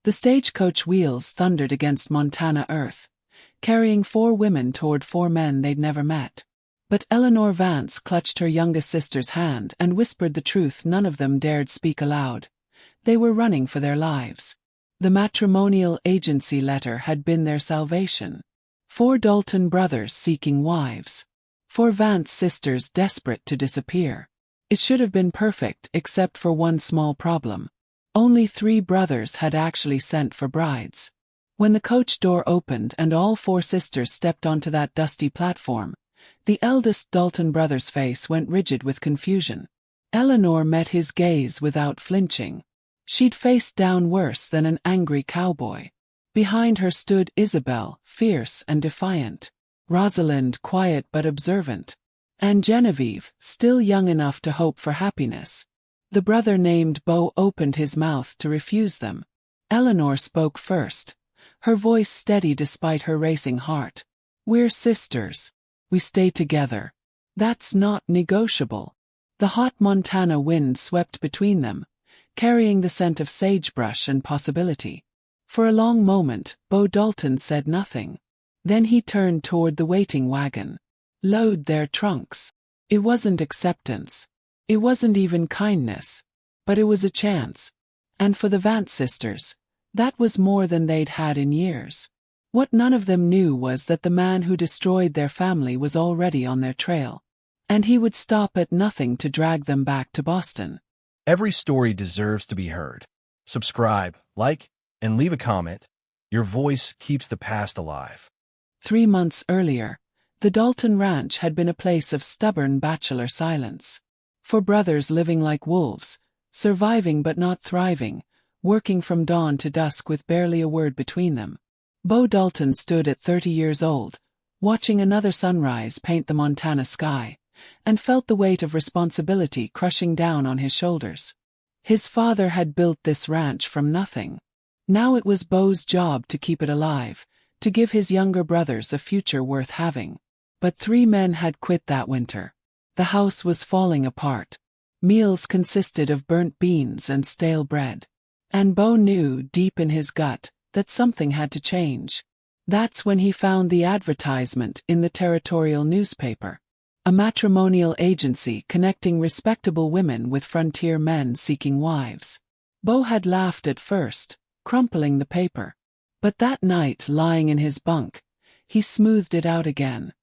The stagecoach wheels thundered against Montana earth, carrying 4 women toward 4 men they'd never met. But Eleanor Vance clutched her youngest sister's hand and whispered the truth none of them dared speak aloud. They were running for their lives. The matrimonial agency letter had been their salvation. 4 Dalton brothers seeking wives. 4 Vance sisters desperate to disappear. It should have been perfect except for one small problem. Only 3 brothers had actually sent for brides. When the coach door opened and all 4 sisters stepped onto that dusty platform, the eldest Dalton brother's face went rigid with confusion. Eleanor met his gaze without flinching. She'd faced down worse than an angry cowboy. Behind her stood Isabel, fierce and defiant. Rosalind, quiet but observant. And Genevieve, still young enough to hope for happiness. The brother named Beau opened his mouth to refuse them. Eleanor spoke first, her voice steady despite her racing heart. "We're sisters. We stay together. That's not negotiable." The hot Montana wind swept between them, carrying the scent of sagebrush and possibility. For a long moment, Beau Dalton said nothing. Then he turned toward the waiting wagon. "Load their trunks." It wasn't acceptance. It wasn't even kindness. But it was a chance. And for the Vance sisters, that was more than they'd had in years. What none of them knew was that the man who destroyed their family was already on their trail. And he would stop at nothing to drag them back to Boston. Every story deserves to be heard. Subscribe, like, and leave a comment. Your voice keeps the past alive. 3 months earlier, the Dalton Ranch had been a place of stubborn bachelor silence. 4 brothers living like wolves, surviving but not thriving, working from dawn to dusk with barely a word between them. Beau Dalton stood at 30 years old, watching another sunrise paint the Montana sky, and felt the weight of responsibility crushing down on his shoulders. His father had built this ranch from nothing. Now it was Beau's job to keep it alive, to give his younger brothers a future worth having. But 3 men had quit that winter. The house was falling apart. Meals consisted of burnt beans and stale bread. And Beau knew, deep in his gut, that something had to change. That's when he found the advertisement in the territorial newspaper. A matrimonial agency connecting respectable women with frontier men seeking wives. Beau had laughed at first, crumpling the paper. But that night, lying in his bunk, he smoothed it out again.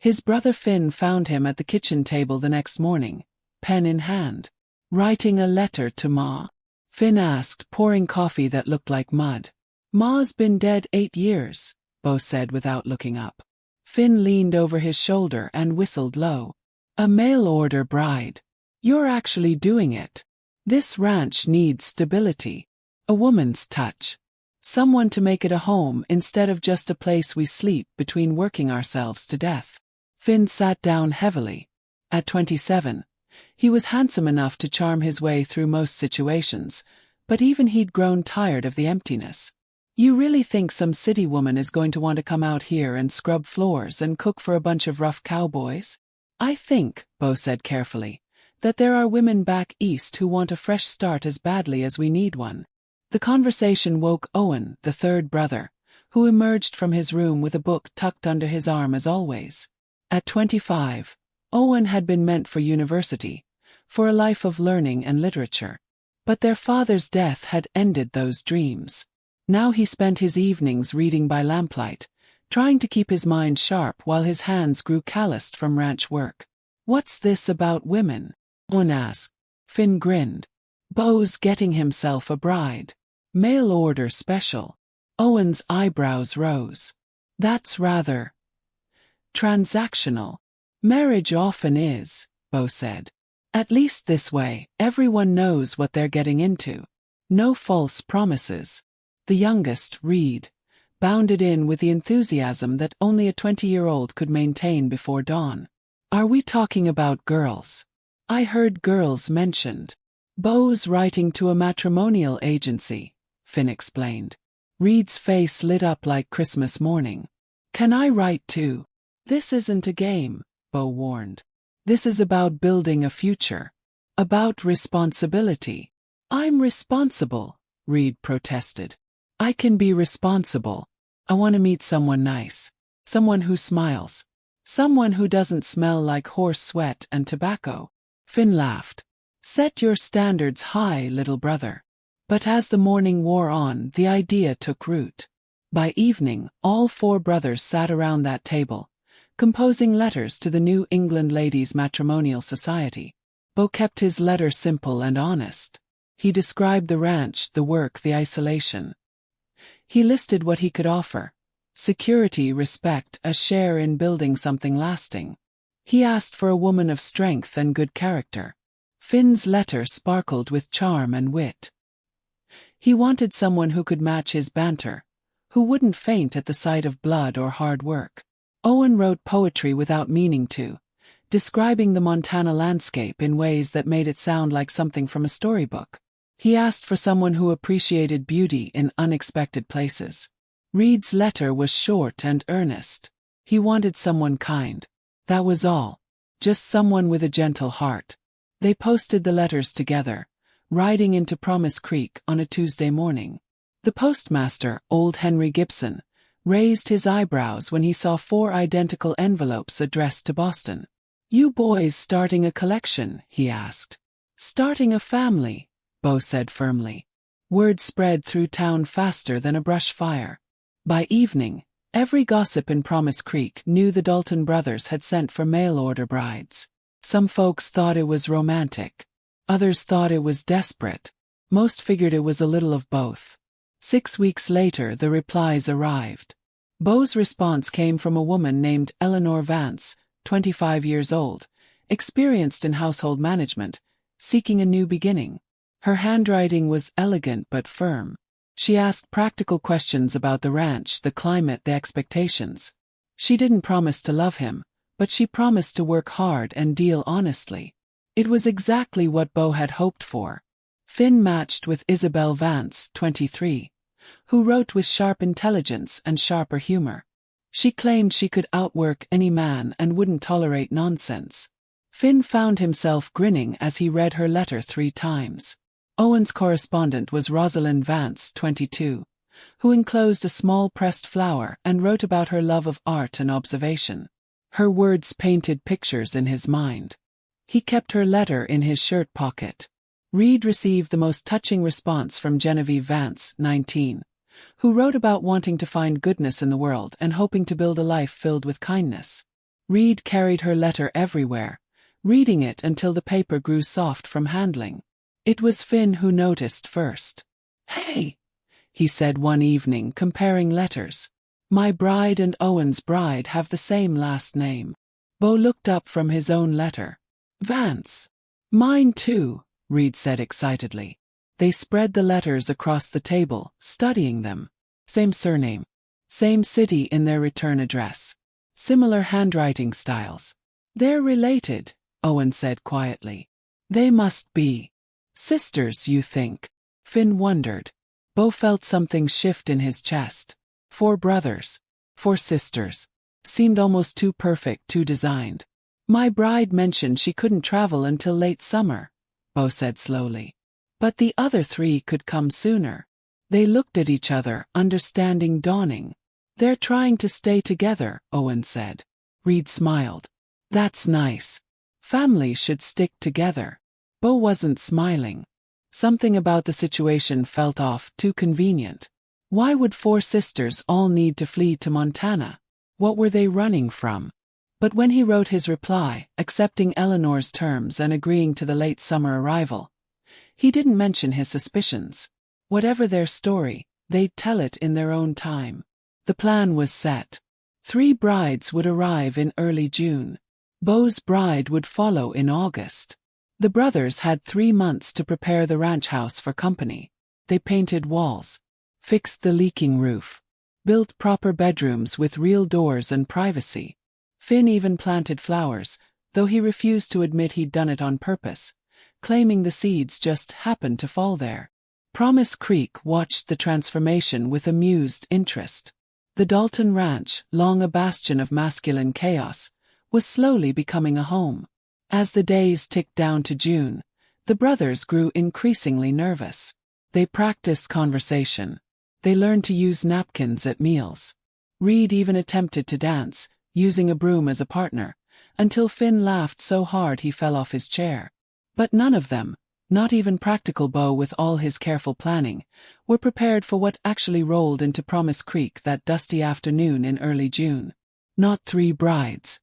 His brother Finn found him at the kitchen table the next morning, pen in hand. "Writing a letter to Ma?" Finn asked, pouring coffee that looked like mud. "Ma's been dead 8 years, Beau said without looking up. Finn leaned over his shoulder and whistled low. "A mail-order bride. You're actually doing it. This ranch needs stability. A woman's touch. Someone to make it a home instead of just a place we sleep between working ourselves to death." Finn sat down heavily. At 27, he was handsome enough to charm his way through most situations, but even he'd grown tired of the emptiness. "You really think some city woman is going to want to come out here and scrub floors and cook for a bunch of rough cowboys?" "I think," Beau said carefully, "that there are women back east who want a fresh start as badly as we need one." The conversation woke Owen, the 3rd brother, who emerged from his room with a book tucked under his arm as always. At 25, Owen had been meant for university, for a life of learning and literature. But their father's death had ended those dreams. Now he spent his evenings reading by lamplight, trying to keep his mind sharp while his hands grew calloused from ranch work. "What's this about women?" Owen asked. Finn grinned. "Beau's getting himself a bride. Mail order special." Owen's eyebrows rose. "That's rather transactional." "Marriage often is," Beau said. "At least this way, everyone knows what they're getting into. No false promises." The youngest, Reed, bounded in with the enthusiasm that only a 20-year-old could maintain before dawn. "Are we talking about girls? I heard girls mentioned." "Beau's writing to a matrimonial agency," Finn explained. Reed's face lit up like Christmas morning. "Can I write too?" "This isn't a game," Beau warned. "This is about building a future. About responsibility." "I'm responsible," Reed protested. "I can be responsible. I want to meet someone nice. Someone who smiles. Someone who doesn't smell like horse sweat and tobacco." Finn laughed. "Set your standards high, little brother." But as the morning wore on, the idea took root. By evening, all 4 brothers sat around that table, composing letters to the New England Ladies' Matrimonial Society. Beau kept his letter simple and honest. He described the ranch, the work, the isolation. He listed what he could offer: security, respect, a share in building something lasting. He asked for a woman of strength and good character. Finn's letter sparkled with charm and wit. He wanted someone who could match his banter, who wouldn't faint at the sight of blood or hard work. Owen wrote poetry without meaning to, describing the Montana landscape in ways that made it sound like something from a storybook. He asked for someone who appreciated beauty in unexpected places. Reed's letter was short and earnest. He wanted someone kind. That was all. Just someone with a gentle heart. They posted the letters together, riding into Promise Creek on a Tuesday morning. The postmaster, old Henry Gibson, raised his eyebrows when he saw 4 identical envelopes addressed to Boston. "You boys starting a collection?" he asked. "Starting a family," Beau said firmly. Word spread through town faster than a brush fire. By evening, every gossip in Promise Creek knew the Dalton brothers had sent for mail-order brides. Some folks thought it was romantic. Others thought it was desperate. Most figured it was a little of both. 6 weeks later, the replies arrived. Beau's response came from a woman named Eleanor Vance, 25 years old, experienced in household management, seeking a new beginning. Her handwriting was elegant but firm. She asked practical questions about the ranch, the climate, the expectations. She didn't promise to love him, but she promised to work hard and deal honestly. It was exactly what Beau had hoped for. Finn matched with Isabel Vance, 23, who wrote with sharp intelligence and sharper humor. She claimed she could outwork any man and wouldn't tolerate nonsense. Finn found himself grinning as he read her letter 3 times. Owen's correspondent was Rosalind Vance, 22, who enclosed a small pressed flower and wrote about her love of art and observation. Her words painted pictures in his mind. He kept her letter in his shirt pocket. Reed received the most touching response from Genevieve Vance, 19, who wrote about wanting to find goodness in the world and hoping to build a life filled with kindness. Reed carried her letter everywhere, reading it until the paper grew soft from handling. It was Finn who noticed first. "Hey," he said one evening, comparing letters. "My bride and Owen's bride have the same last name." Beau looked up from his own letter. "Vance." "Mine too," Reed said excitedly. They spread the letters across the table, studying them. Same surname. Same city in their return address. Similar handwriting styles. "They're related," Owen said quietly. "They must be sisters, you think?" Finn wondered. Beau felt something shift in his chest. 4 brothers. 4 sisters. Seemed almost too perfect, too designed. "My bride mentioned she couldn't travel until late summer," Beau said slowly. "But the other 3 could come sooner." They looked at each other, understanding dawning. "They're trying to stay together," Owen said. Reed smiled. "That's nice. Families should stick together." Beau wasn't smiling. Something about the situation felt off, too convenient. Why would 4 sisters all need to flee to Montana? What were they running from? But when he wrote his reply, accepting Eleanor's terms and agreeing to the late summer arrival, he didn't mention his suspicions. Whatever their story, they'd tell it in their own time. The plan was set. 3 brides would arrive in early June. Beau's bride would follow in August. The brothers had 3 months to prepare the ranch house for company. They painted walls, fixed the leaking roof, built proper bedrooms with real doors and privacy. Finn even planted flowers, though he refused to admit he'd done it on purpose, claiming the seeds just happened to fall there. Promise Creek watched the transformation with amused interest. The Dalton Ranch, long a bastion of masculine chaos, was slowly becoming a home. As the days ticked down to June, the brothers grew increasingly nervous. They practiced conversation. They learned to use napkins at meals. Reed even attempted to dance, using a broom as a partner, until Finn laughed so hard he fell off his chair. But none of them, not even practical Beau with all his careful planning, were prepared for what actually rolled into Promise Creek that dusty afternoon in early June. Not 3 brides.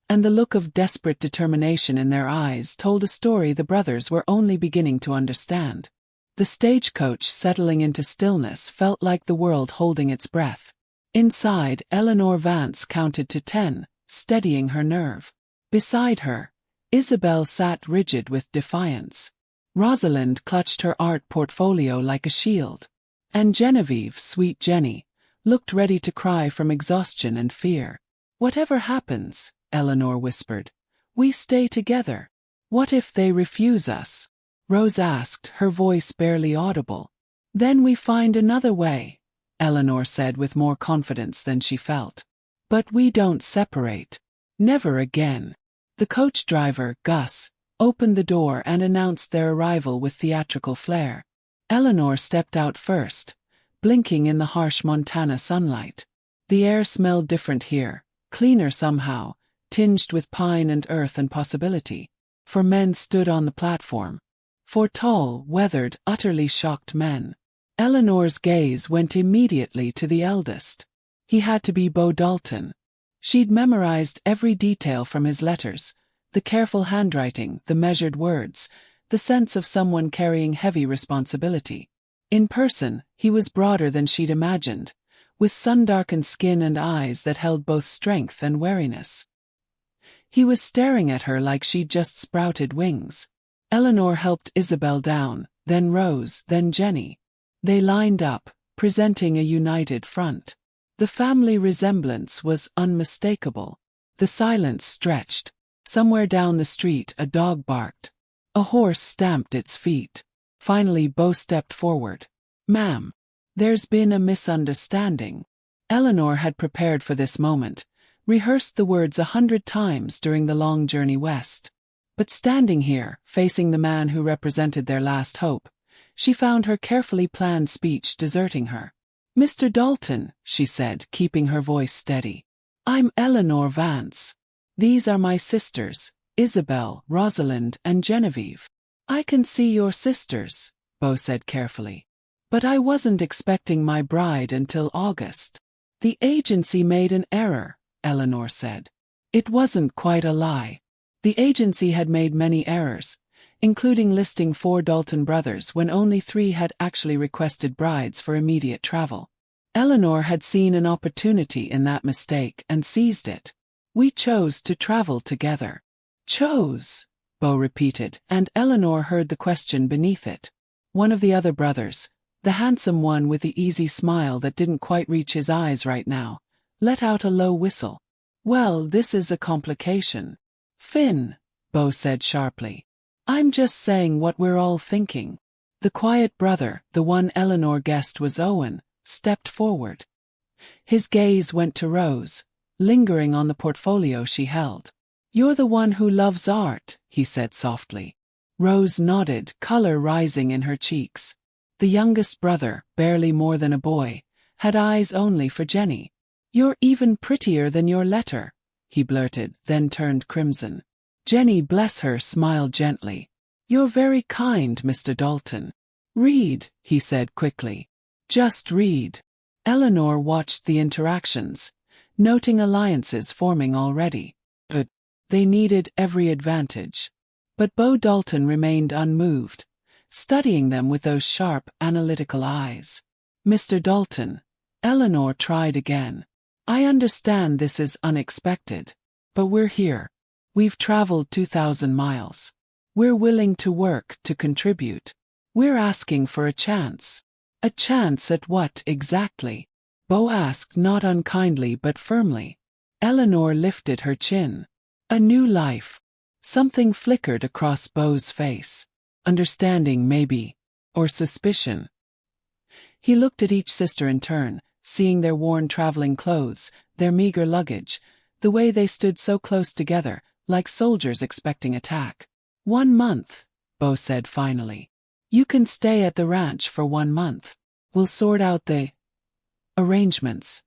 And the look of desperate determination in their eyes told a story the brothers were only beginning to understand. The stagecoach settling into stillness felt like the world holding its breath. Inside, Eleanor Vance counted to 10, steadying her nerve. Beside her, Isabel sat rigid with defiance. Rosalind clutched her art portfolio like a shield. And Genevieve, sweet Jenny, looked ready to cry from exhaustion and fear. "Whatever happens," Eleanor whispered, "we stay together." "What if they refuse us?" Rose asked, her voice barely audible. "Then we find another way," Eleanor said with more confidence than she felt. "But we don't separate. Never again." The coach driver, Gus, opened the door and announced their arrival with theatrical flair. Eleanor stepped out first, blinking in the harsh Montana sunlight. The air smelled different here, cleaner somehow, tinged with pine and earth and possibility. 4 men stood on the platform. 4 tall, weathered, utterly shocked men. Eleanor's gaze went immediately to the eldest. He had to be Beau Dalton. She'd memorized every detail from his letters, the careful handwriting, the measured words, the sense of someone carrying heavy responsibility. In person, he was broader than she'd imagined, with sun-darkened skin and eyes that held both strength and wariness. He was staring at her like she'd just sprouted wings. Eleanor helped Isabel down, then Rose, then Jenny. They lined up, presenting a united front. The family resemblance was unmistakable. The silence stretched. Somewhere down the street a dog barked. A horse stamped its feet. Finally Beau stepped forward. "Ma'am, there's been a misunderstanding." Eleanor had prepared for this moment, rehearsed the words 100 times during the long journey west. But standing here, facing the man who represented their last hope, she found her carefully planned speech deserting her. "Mr. Dalton," she said, keeping her voice steady. "I'm Eleanor Vance. These are my sisters, Isabel, Rosalind, and Genevieve." "I can see your sisters," Beau said carefully. "But I wasn't expecting my bride until August." "The agency made an error," Eleanor said. It wasn't quite a lie. The agency had made many errors, including listing 4 Dalton brothers when only 3 had actually requested brides for immediate travel. Eleanor had seen an opportunity in that mistake and seized it. "We chose to travel together." "Chose," Beau repeated, and Eleanor heard the question beneath it. One of the other brothers, the handsome one with the easy smile that didn't quite reach his eyes right now, let out a low whistle. "Well, this is a complication." "Finn," Beau said sharply. "I'm just saying what we're all thinking." The quiet brother, the one Eleanor guessed was Owen, stepped forward. His gaze went to Rose, lingering on the portfolio she held. "You're the one who loves art," he said softly. Rose nodded, color rising in her cheeks. The youngest brother, barely more than a boy, had eyes only for Jenny. "You're even prettier than your letter," he blurted, then turned crimson. Jenny, bless her, smiled gently. "You're very kind, Mr. Dalton." "Read," he said quickly. "Just read." Eleanor watched the interactions, noting alliances forming already. They needed every advantage. But Beau Dalton remained unmoved, studying them with those sharp, analytical eyes. "Mr. Dalton," Eleanor tried again. "I understand this is unexpected. But we're here. We've traveled 2,000 miles. We're willing to work, to contribute. We're asking for a chance." "A chance at what exactly?" Beau asked, not unkindly but firmly. Eleanor lifted her chin. "A new life." Something flickered across Beau's face. Understanding, maybe. Or suspicion. He looked at each sister in turn, seeing their worn traveling clothes, their meager luggage, the way they stood so close together, like soldiers expecting attack. "1 month," Beau said finally. You can stay at the ranch for 1 month. We'll sort out the arrangements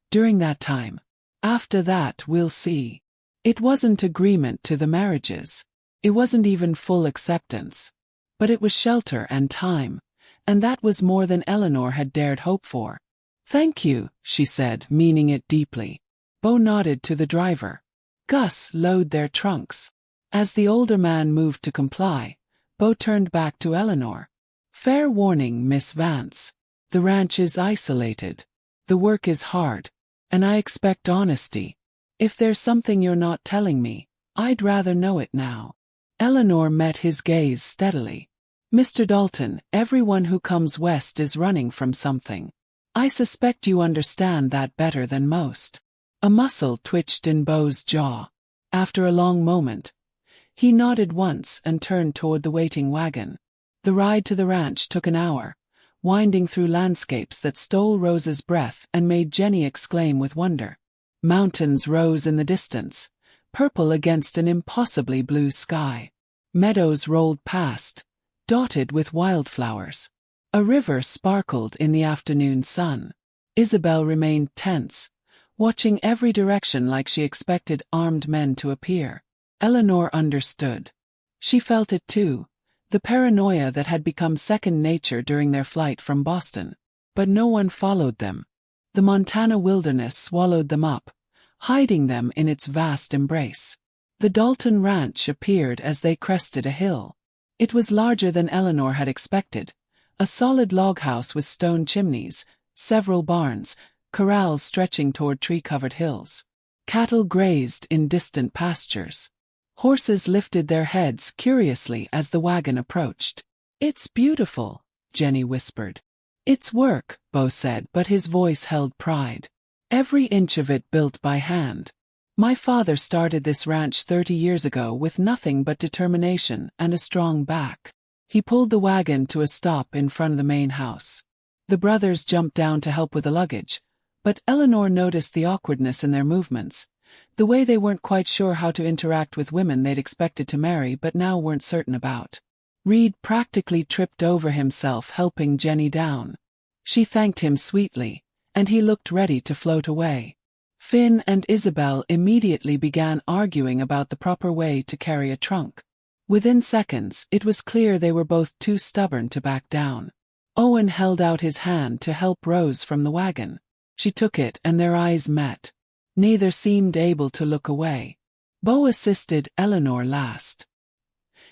during that time. After that, we'll see. It wasn't agreement to the marriages. It wasn't even full acceptance. But it was shelter and time, and that was more than Eleanor had dared hope for. Thank you, she said, meaning it deeply. Bo nodded to the driver. Gus, load their trunks. As the older man moved to comply, Bo turned back to Eleanor. Fair warning, Miss Vance. The ranch is isolated. The work is hard. And I expect honesty. If there's something you're not telling me, I'd rather know it now. Eleanor met his gaze steadily. Mr. Dalton, everyone who comes west is running from something. I suspect you understand that better than most. A muscle twitched in Bo's jaw. After a long moment, he nodded once and turned toward the waiting wagon. The ride to the ranch took an hour, winding through landscapes that stole Rose's breath and made Jenny exclaim with wonder. Mountains rose in the distance, purple against an impossibly blue sky. Meadows rolled past, dotted with wildflowers. A river sparkled in the afternoon sun. Isabel remained tense, watching every direction like she expected armed men to appear. Eleanor understood. She felt it too, the paranoia that had become second nature during their flight from Boston. But no one followed them. The Montana wilderness swallowed them up, hiding them in its vast embrace. The Dalton Ranch appeared as they crested a hill. It was larger than Eleanor had expected, a solid log house with stone chimneys, several barns, corrals stretching toward tree-covered hills. Cattle grazed in distant pastures. Horses lifted their heads curiously as the wagon approached. It's beautiful, Jenny whispered. It's work, Bo said, but his voice held pride. Every inch of it built by hand. My father started this ranch 30 years ago with nothing but determination and a strong back. He pulled the wagon to a stop in front of the main house. The brothers jumped down to help with the luggage, but Eleanor noticed the awkwardness in their movements, the way they weren't quite sure how to interact with women they'd expected to marry but now weren't certain about. Reed practically tripped over himself helping Jenny down. She thanked him sweetly, and he looked ready to float away. Finn and Isabel immediately began arguing about the proper way to carry a trunk. Within seconds, it was clear they were both too stubborn to back down. Owen held out his hand to help Rose from the wagon. She took it and their eyes met. Neither seemed able to look away. Bo assisted Eleanor last.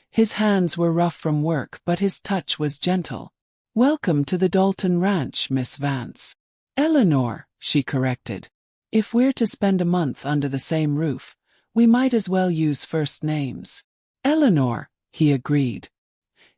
His hands were rough from work but his touch was gentle. Welcome to the Dalton Ranch, Miss Vance. Eleanor, she corrected. If we're to spend a month under the same roof, we might as well use first names. Eleanor, he agreed.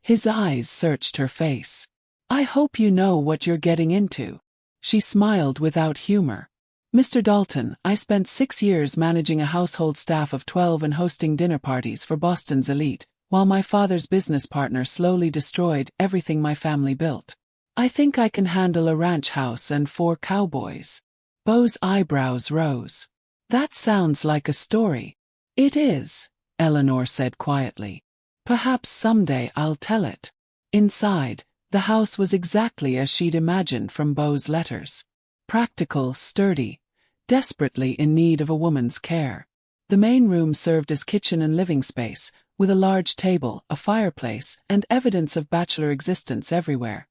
His eyes searched her face. I hope you know what you're getting into. She smiled without humor. Mr. Dalton, I spent 6 years managing a household staff of 12 and hosting dinner parties for Boston's elite, while my father's business partner slowly destroyed everything my family built. I think I can handle a ranch house and 4 cowboys. Bo's eyebrows rose. That sounds like a story. It is, Eleanor said quietly. Perhaps someday I'll tell it. Inside, the house was exactly as she'd imagined from Bo's letters. Practical, sturdy, desperately in need of a woman's care. The main room served as kitchen and living space, with a large table, a fireplace, and evidence of bachelor existence everywhere.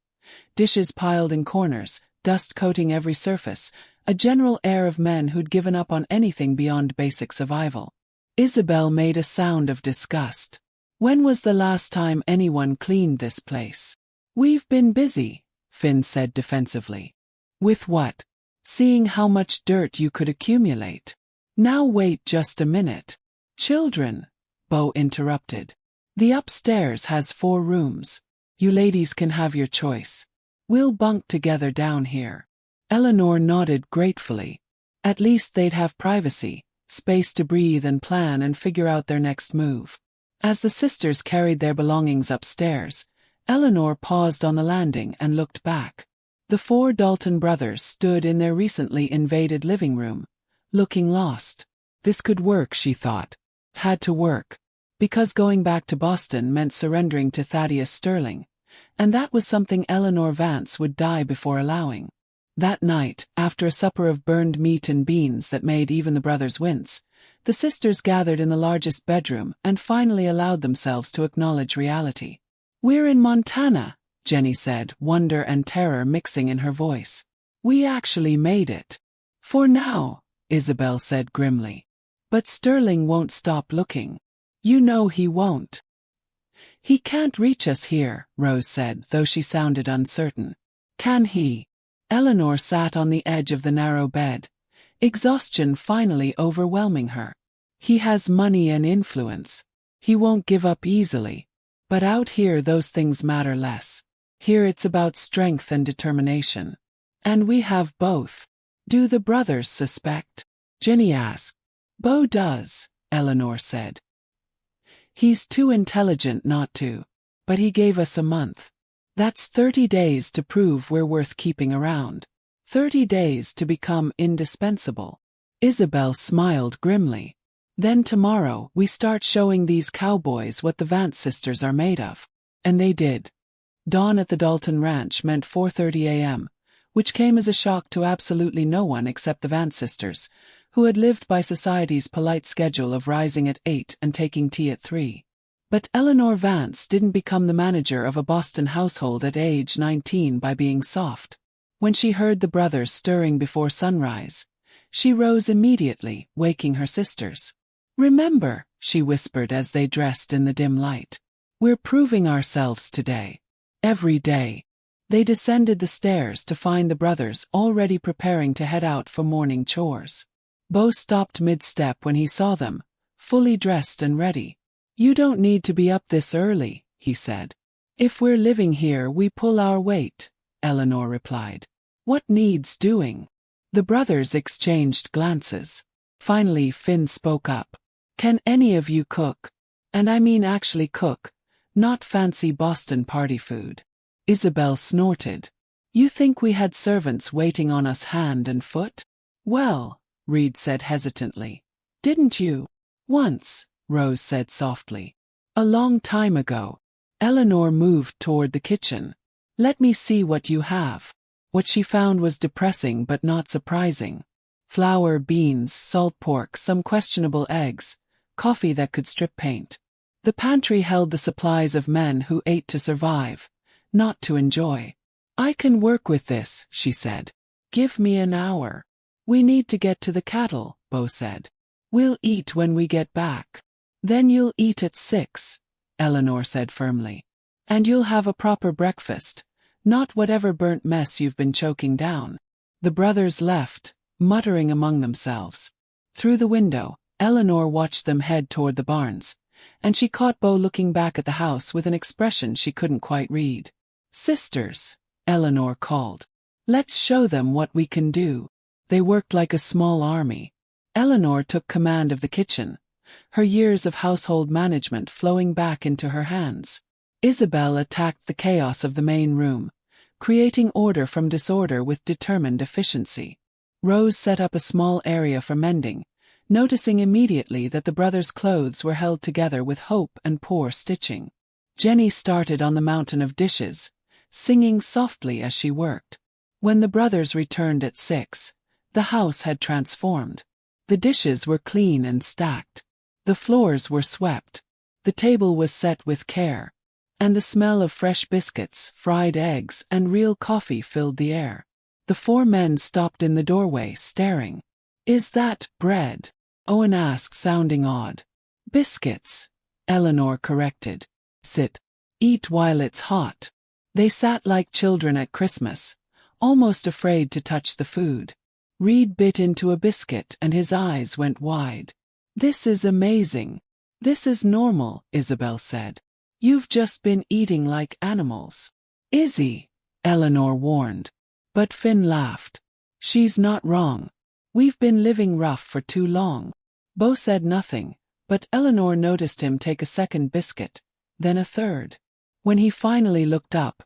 Dishes piled in corners, dust coating every surface, a general air of men who'd given up on anything beyond basic survival. Isabel made a sound of disgust. When was the last time anyone cleaned this place? We've been busy, Finn said defensively. With what? Seeing how much dirt you could accumulate. Now wait just a minute. Children, Bo interrupted. The upstairs has 4 rooms. You ladies can have your choice. We'll bunk together down here. Eleanor nodded gratefully. At least they'd have privacy, space to breathe and plan and figure out their next move. As the sisters carried their belongings upstairs, Eleanor paused on the landing and looked back. The 4 Dalton brothers stood in their recently invaded living room, looking lost. This could work, she thought. Had to work. Because going back to Boston meant surrendering to Thaddeus Sterling, and that was something Eleanor Vance would die before allowing. That night, after a supper of burned meat and beans that made even the brothers wince, the sisters gathered in the largest bedroom and finally allowed themselves to acknowledge reality. "We're in Montana," Jenny said, wonder and terror mixing in her voice. "We actually made it." "For now," Isabel said grimly. "But Sterling won't stop looking. You know he won't." "He can't reach us here," Rose said, though she sounded uncertain. "Can he?" Eleanor sat on the edge of the narrow bed, exhaustion finally overwhelming her. "He has money and influence. He won't give up easily. But out here those things matter less. Here it's about strength and determination. And we have both." "Do the brothers suspect?" Jenny asked. "Beau does," Eleanor said. "He's too intelligent not to. But he gave us a month. That's 30 days to prove we're worth keeping around. 30 days to become indispensable." Isabel smiled grimly. "Then tomorrow we start showing these cowboys what the Vance sisters are made of." And they did. Dawn at the Dalton Ranch meant 4:30 a.m., which came as a shock to absolutely no one except the Vance sisters, who had lived by society's polite schedule of rising at 8 and taking tea at 3. But Eleanor Vance didn't become the manager of a Boston household at age 19 by being soft. When she heard the brothers stirring before sunrise, she rose immediately, waking her sisters. "Remember," she whispered as they dressed in the dim light. "We're proving ourselves today. Every day." They descended the stairs to find the brothers already preparing to head out for morning chores. Beau stopped mid-step when he saw them, fully dressed and ready. "You don't need to be up this early," he said. "If we're living here we pull our weight," Eleanor replied. "What needs doing?" The brothers exchanged glances. Finally Finn spoke up. "Can any of you cook? And I mean actually cook, not fancy Boston party food." Isabel snorted. "You think we had servants waiting on us hand and foot?" "Well," Reed said hesitantly. "Didn't you?" "Once," Rose said softly. "A long time ago." Eleanor moved toward the kitchen. "Let me see what you have." What she found was depressing but not surprising. Flour, beans, salt pork, some questionable eggs, coffee that could strip paint. The pantry held the supplies of men who ate to survive, not to enjoy. "I can work with this," she said. "Give me an hour." "We need to get to the cattle," Beau said. "We'll eat when we get back." "Then you'll eat at 6, Eleanor said firmly. "And you'll have a proper breakfast, not whatever burnt mess you've been choking down." The brothers left, muttering among themselves. Through the window, Eleanor watched them head toward the barns, and she caught Beau looking back at the house with an expression she couldn't quite read. "Sisters," Eleanor called. "Let's show them what we can do." They worked like a small army. Eleanor took command of the kitchen, her years of household management flowing back into her hands. Isabel attacked the chaos of the main room, creating order from disorder with determined efficiency. Rose set up a small area for mending, noticing immediately that the brothers' clothes were held together with hope and poor stitching. Jenny started on the mountain of dishes, singing softly as she worked. When the brothers returned at 6, the house had transformed. The dishes were clean and stacked. The floors were swept. The table was set with care. And the smell of fresh biscuits, fried eggs, and real coffee filled the air. The 4 men stopped in the doorway, staring. "Is that bread?" Owen asked, sounding odd. "Biscuits," Eleanor corrected. "Sit. Eat while it's hot." They sat like children at Christmas, almost afraid to touch the food. Reed bit into a biscuit and his eyes went wide. "This is amazing. This is normal," Isabel said. "You've just been eating like animals." "Izzy," Eleanor warned. But Finn laughed. "She's not wrong. We've been living rough for too long." Beau said nothing, but Eleanor noticed him take a second biscuit, then a third. When he finally looked up,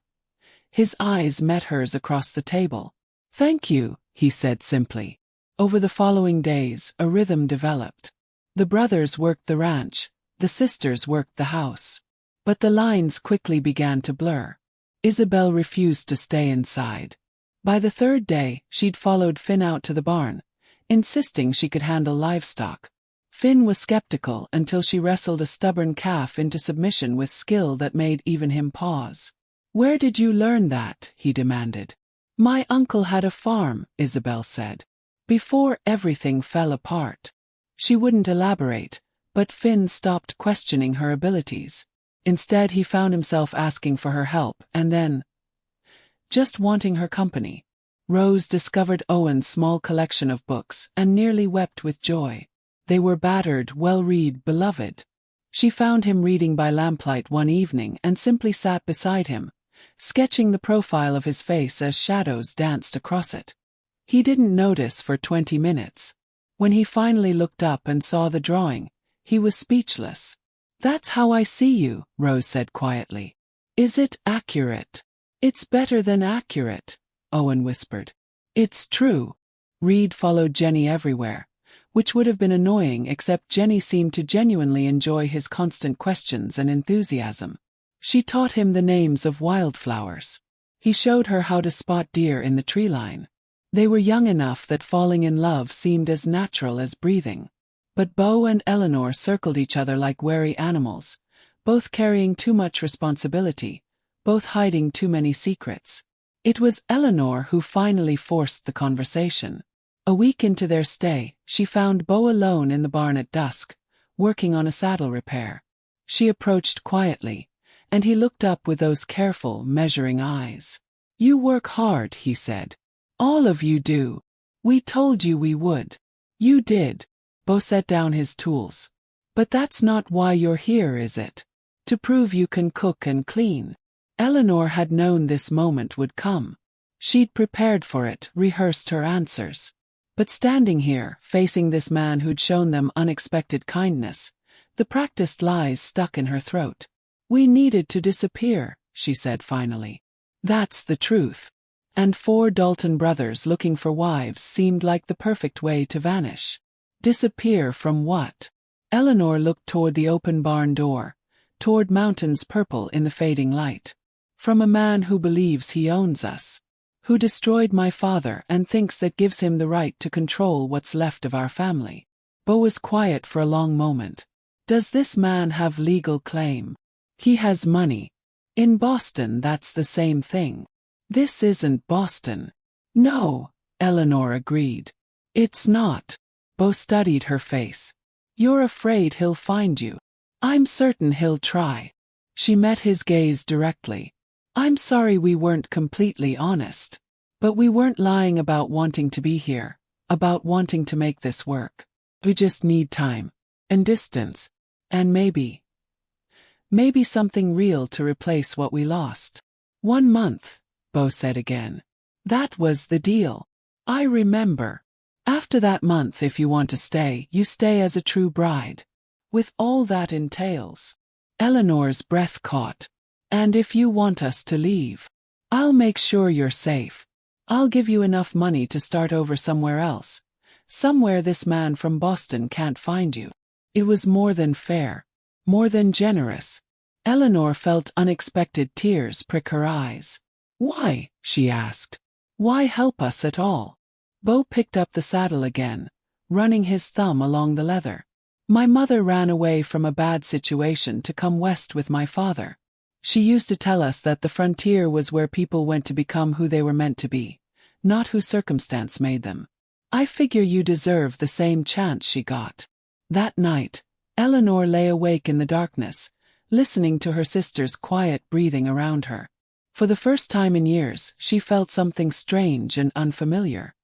his eyes met hers across the table. "Thank you," he said simply. Over the following days, a rhythm developed. The brothers worked the ranch, the sisters worked the house. But the lines quickly began to blur. Isabel refused to stay inside. By the third day, she'd followed Finn out to the barn, insisting she could handle livestock. Finn was skeptical until she wrestled a stubborn calf into submission with skill that made even him pause. "Where did you learn that?" he demanded. "My uncle had a farm," Isabel said. Before everything fell apart. She wouldn't elaborate, but Finn stopped questioning her abilities. Instead, he found himself asking for her help and then just wanting her company. Rose discovered Owen's small collection of books and nearly wept with joy. They were battered, well-read, beloved. She found him reading by lamplight one evening and simply sat beside him, sketching the profile of his face as shadows danced across it. He didn't notice for 20 minutes. When he finally looked up and saw the drawing, he was speechless. "That's how I see you," Rose said quietly. "Is it accurate?" "It's better than accurate," Owen whispered. "It's true." Reed followed Jenny everywhere, which would have been annoying except Jenny seemed to genuinely enjoy his constant questions and enthusiasm. She taught him the names of wildflowers. He showed her how to spot deer in the tree line. They were young enough that falling in love seemed as natural as breathing. But Beau and Eleanor circled each other like wary animals, both carrying too much responsibility, both hiding too many secrets. It was Eleanor who finally forced the conversation. A week into their stay, she found Beau alone in the barn at dusk, working on a saddle repair. She approached quietly, and he looked up with those careful, measuring eyes. "You work hard," he said. "All of you do. We told you we would." "You did." Beau set down his tools. "But that's not why you're here, is it? To prove you can cook and clean." Eleanor had known this moment would come. She'd prepared for it, rehearsed her answers. But standing here, facing this man who'd shown them unexpected kindness, the practiced lies stuck in her throat. "We needed to disappear," she said finally. "That's the truth." And 4 Dalton brothers looking for wives seemed like the perfect way to vanish. Disappear from what? Eleanor looked toward the open barn door, toward mountains purple in the fading light. "From a man who believes he owns us. Who destroyed my father and thinks that gives him the right to control what's left of our family." Beau was quiet for a long moment. "Does this man have legal claim?" "He has money. In Boston that's the same thing." "This isn't Boston." "No," Eleanor agreed. "It's not." Beau studied her face. "You're afraid he'll find you." "I'm certain he'll try." She met his gaze directly. "I'm sorry we weren't completely honest. But we weren't lying about wanting to be here, about wanting to make this work. We just need time. And distance. And maybe something real to replace what we lost." "1 month," Beau said again. "That was the deal. I remember. After that month, if you want to stay, you stay as a true bride. With all that entails." Eleanor's breath caught. "And if you want us to leave, I'll make sure you're safe. I'll give you enough money to start over somewhere else. Somewhere this man from Boston can't find you." It was more than fair. More than generous. Eleanor felt unexpected tears prick her eyes. "Why?" she asked. "Why help us at all?" Beau picked up the saddle again, running his thumb along the leather. "My mother ran away from a bad situation to come west with my father. She used to tell us that the frontier was where people went to become who they were meant to be, not who circumstance made them. I figure you deserve the same chance she got." That night, Eleanor lay awake in the darkness, listening to her sister's quiet breathing around her. For the first time in years, she felt something strange and unfamiliar.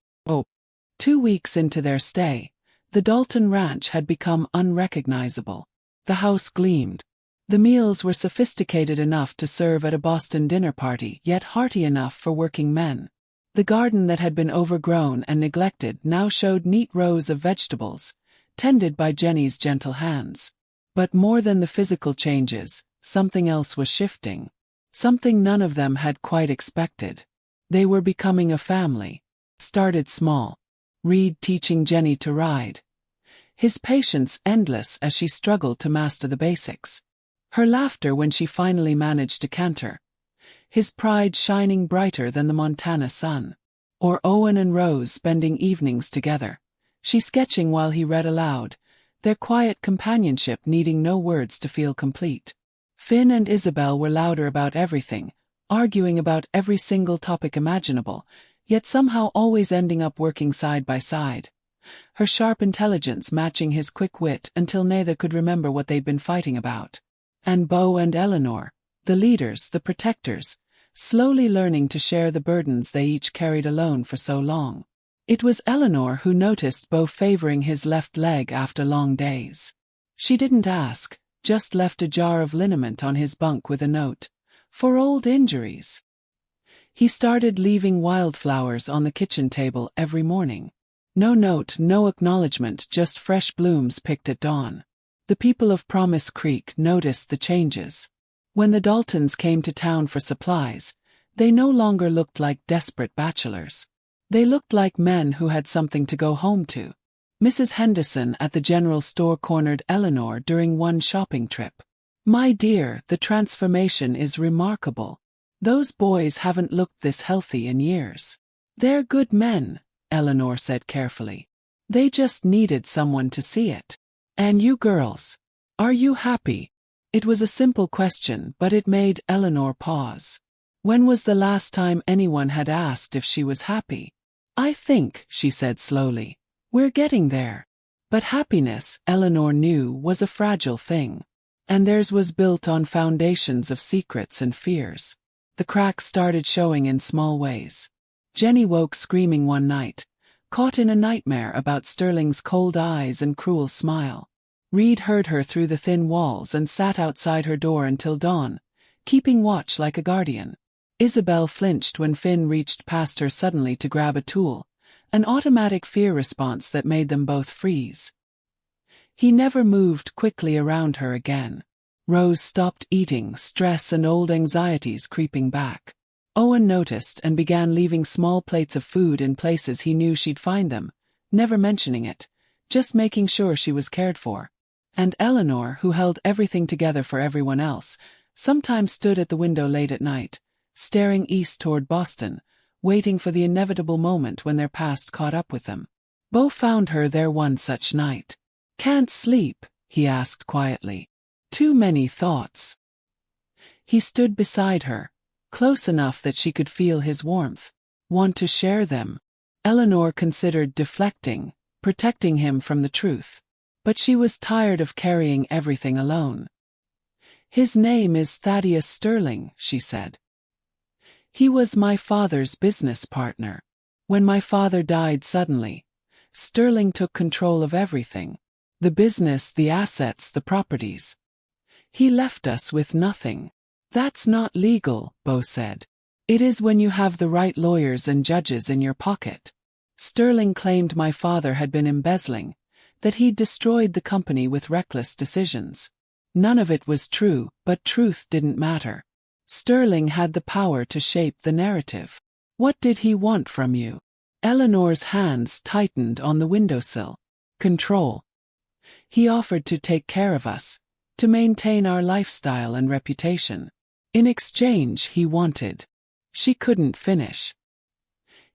2 weeks into their stay, the Dalton ranch had become unrecognizable. The house gleamed. The meals were sophisticated enough to serve at a Boston dinner party, yet hearty enough for working men. The garden that had been overgrown and neglected now showed neat rows of vegetables, tended by Jenny's gentle hands. But more than the physical changes, something else was shifting. Something none of them had quite expected. They were becoming a family. Started small. Reed teaching Jenny to ride. His patience endless as she struggled to master the basics. Her laughter when she finally managed to canter. his pride shining brighter than the Montana sun. Or Owen and Rose spending evenings together, she sketching while he read aloud, their quiet companionship needing no words to feel complete. Finn and Isabel were louder about everything, arguing about every single topic imaginable, yet somehow always ending up working side by side. Her sharp intelligence matching his quick wit until neither could remember what they'd been fighting about. And Beau and Eleanor, the leaders, the protectors, slowly learning to share the burdens they each carried alone for so long. It was Eleanor who noticed Beau favoring his left leg after long days. She didn't ask, just left a jar of liniment on his bunk with a note, "For old injuries." He started leaving wildflowers on the kitchen table every morning. No note, no acknowledgement, just fresh blooms picked at dawn. The people of Promise Creek noticed the changes. When the Daltons came to town for supplies, they no longer looked like desperate bachelors. They looked like men who had something to go home to. Mrs. Henderson at the general store cornered Eleanor during one shopping trip. "My dear, the transformation is remarkable. Those boys haven't looked this healthy in years." "They're good men," Eleanor said carefully. "They just needed someone to see it. And you girls, are you happy?" It was a simple question, but it made Eleanor pause. When was the last time anyone had asked if she was happy? "I think," she said slowly, "we're getting there." But happiness, Eleanor knew, was a fragile thing. And theirs was built on foundations of secrets and fears. The cracks started showing in small ways. Jenny woke screaming one night, caught in a nightmare about Sterling's cold eyes and cruel smile. Reed heard her through the thin walls and sat outside her door until dawn, keeping watch like a guardian. Isabel flinched when Finn reached past her suddenly to grab a tool, an automatic fear response that made them both freeze. He never moved quickly around her again. Rose stopped eating, stress and old anxieties creeping back. Owen noticed and began leaving small plates of food in places he knew she'd find them, never mentioning it, just making sure she was cared for. And Eleanor, who held everything together for everyone else, sometimes stood at the window late at night, staring east toward Boston, waiting for the inevitable moment when their past caught up with them. Beau found her there one such night. "Can't sleep?" he asked quietly. "Too many thoughts." He stood beside her, close enough that she could feel his warmth. "Want to share them?" Eleanor considered deflecting, protecting him from the truth. But she was tired of carrying everything alone. "His name is Thaddeus Sterling," she said. "He was my father's business partner. When my father died suddenly, Sterling took control of everything. The business, the assets, the properties. He left us with nothing." "That's not legal," Beau said. "It is when you have the right lawyers and judges in your pocket. Sterling claimed my father had been embezzling, that he'd destroyed the company with reckless decisions. None of it was true, but truth didn't matter. Sterling had the power to shape the narrative. What did he want from you?" Eleanor's hands tightened on the windowsill. "Control. He offered to take care of us, to maintain our lifestyle and reputation. In exchange, he wanted." She couldn't finish.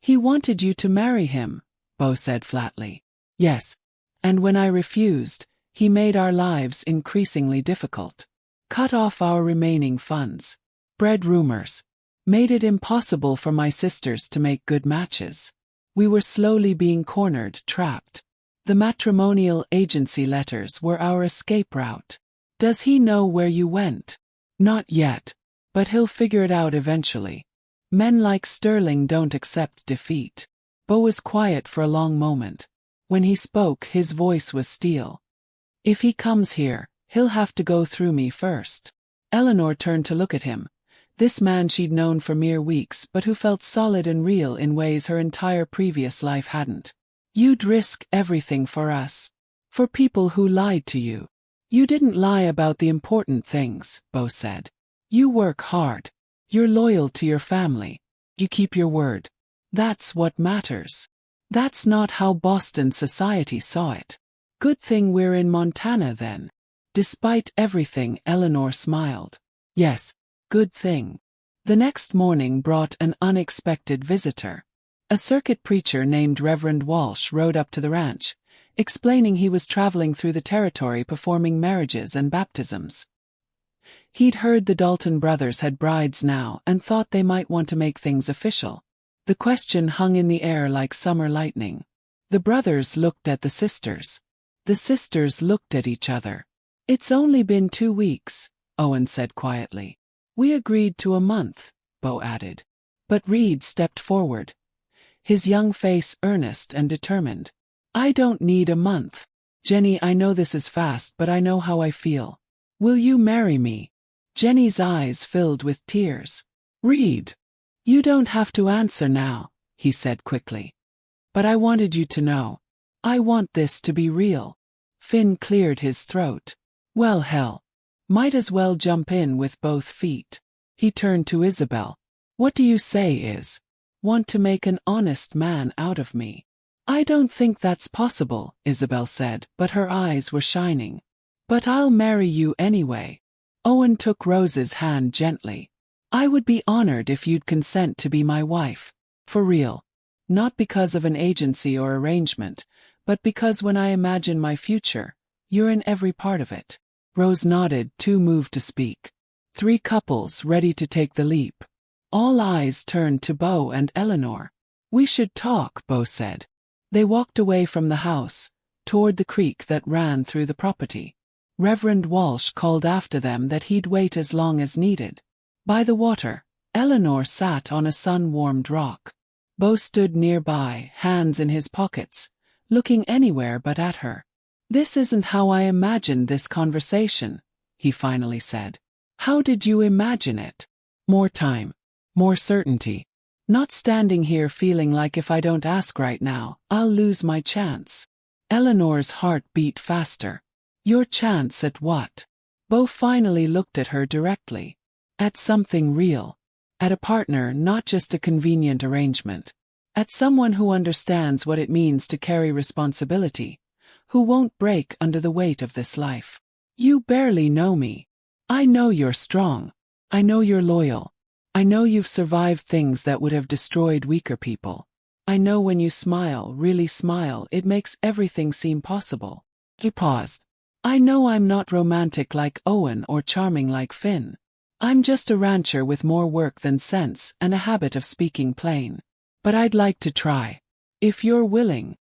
"He wanted you to marry him," Beau said flatly. "Yes. And when I refused, he made our lives increasingly difficult. Cut off our remaining funds. Bred rumors. Made it impossible for my sisters to make good matches. We were slowly being cornered, trapped. The matrimonial agency letters were our escape route." "Does he know where you went?" "Not yet. But he'll figure it out eventually. Men like Sterling don't accept defeat." Beau was quiet for a long moment. When he spoke, his voice was steel. "If he comes here, he'll have to go through me first." Eleanor turned to look at him. This man she'd known for mere weeks but who felt solid and real in ways her entire previous life hadn't. "You'd risk everything for us. For people who lied to you." "You didn't lie about the important things," Beau said. "You work hard. You're loyal to your family. You keep your word. That's what matters." "That's not how Boston society saw it." "Good thing we're in Montana then." Despite everything, Eleanor smiled. "Yes, good thing. The next morning brought an unexpected visitor. A circuit preacher named Reverend Walsh rode up to the ranch, explaining he was traveling through the territory performing marriages and baptisms. He'd heard the Dalton brothers had brides now and thought they might want to make things official. The question hung in the air like summer lightning. The brothers looked at the sisters. The sisters looked at each other. "It's only been 2 weeks," Owen said quietly. "We agreed to a month," Bo added. But Reed stepped forward, his young face earnest and determined. "I don't need a month. Jenny, I know this is fast, but I know how I feel. Will you marry me?" Jenny's eyes filled with tears. "Reed, you don't have to answer now," he said quickly. "But I wanted you to know. I want this to be real." Finn cleared his throat. "Well, hell. Might as well jump in with both feet." He turned to Isabel. "What do you say is? Want to make an honest man out of me?" "I don't think that's possible," Isabel said, but her eyes were shining. "But I'll marry you anyway." Owen took Rose's hand gently. "I would be honored if you'd consent to be my wife. For real. Not because of an agency or arrangement, but because when I imagine my future, you're in every part of it." Rose nodded, too moved to speak. 3 couples ready to take the leap. All eyes turned to Bo and Eleanor. "We should talk," Bo said. They walked away from the house, toward the creek that ran through the property. Reverend Walsh called after them that he'd wait as long as needed. By the water, Eleanor sat on a sun-warmed rock. Bo stood nearby, hands in his pockets, looking anywhere but at her. "This isn't how I imagined this conversation," he finally said. "How did you imagine it?" "More time. More certainty. Not standing here feeling like if I don't ask right now, I'll lose my chance." Eleanor's heart beat faster. "Your chance at what?" Bo finally looked at her directly. "At something real. At a partner, not just a convenient arrangement. At someone who understands what it means to carry responsibility, who won't break under the weight of this life. You barely know me. I know you're strong. I know you're loyal. I know you've survived things that would have destroyed weaker people. I know when you smile, really smile, it makes everything seem possible." He paused. "I know I'm not romantic like Owen or charming like Finn. I'm just a rancher with more work than sense and a habit of speaking plain. But I'd like to try. If you're willing."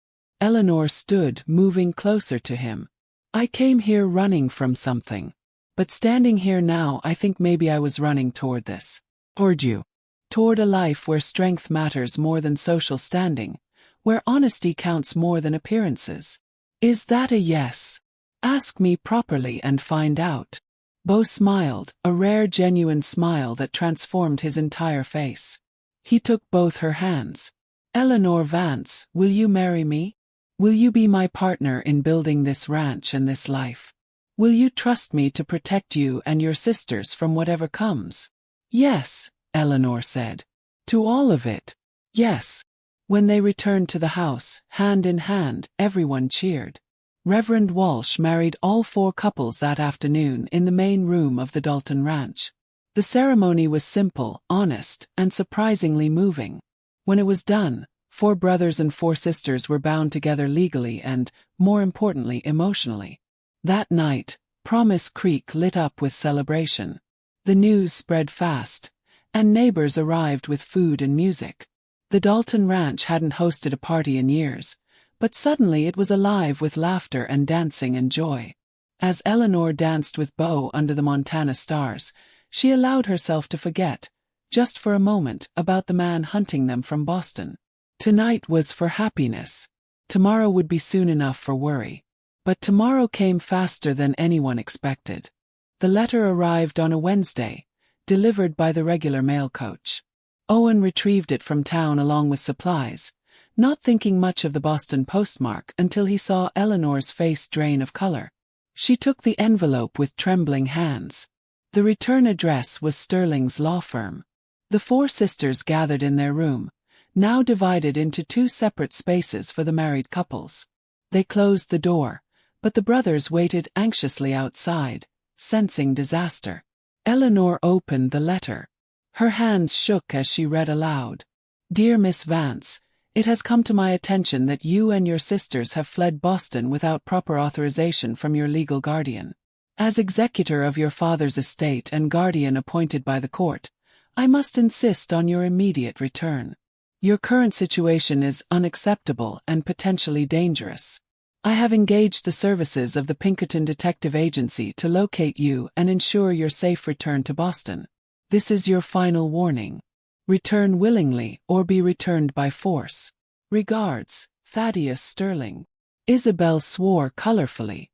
Eleanor stood, moving closer to him. "I came here running from something. But standing here now, I think maybe I was running toward this. Toward you. Toward a life where strength matters more than social standing, where honesty counts more than appearances. Is that a yes? Ask me properly and find out." Bo smiled, a rare genuine smile that transformed his entire face. He took both her hands. "Eleanor Vance, will you marry me? Will you be my partner in building this ranch and this life? Will you trust me to protect you and your sisters from whatever comes?" "Yes," Eleanor said. "To all of it. Yes." When they returned to the house, hand in hand, everyone cheered. Reverend Walsh married all 4 couples that afternoon in the main room of the Dalton Ranch. The ceremony was simple, honest, and surprisingly moving. When it was done, 4 brothers and 4 sisters were bound together legally and, more importantly, emotionally. That night, Promise Creek lit up with celebration. The news spread fast, and neighbors arrived with food and music. The Dalton Ranch hadn't hosted a party in years, but suddenly it was alive with laughter and dancing and joy. As Eleanor danced with Bo under the Montana stars, she allowed herself to forget, just for a moment, about the man hunting them from Boston. Tonight was for happiness. Tomorrow would be soon enough for worry. But tomorrow came faster than anyone expected. The letter arrived on a Wednesday, delivered by the regular mail coach. Owen retrieved it from town along with supplies, not thinking much of the Boston postmark until he saw Eleanor's face drain of color. She took the envelope with trembling hands. The return address was Sterling's law firm. The 4 sisters gathered in their room, now divided into 2 separate spaces for the married couples. They closed the door, but the brothers waited anxiously outside, sensing disaster. Eleanor opened the letter. Her hands shook as she read aloud. Dear Miss Vance, it has come to my attention that you and your sisters have fled Boston without proper authorization from your legal guardian. As executor of your father's estate and guardian appointed by the court, I must insist on your immediate return. Your current situation is unacceptable and potentially dangerous. I have engaged the services of the Pinkerton Detective Agency to locate you and ensure your safe return to Boston. This is your final warning. Return willingly or be returned by force. Regards, Thaddeus Sterling. Isabel swore colorfully.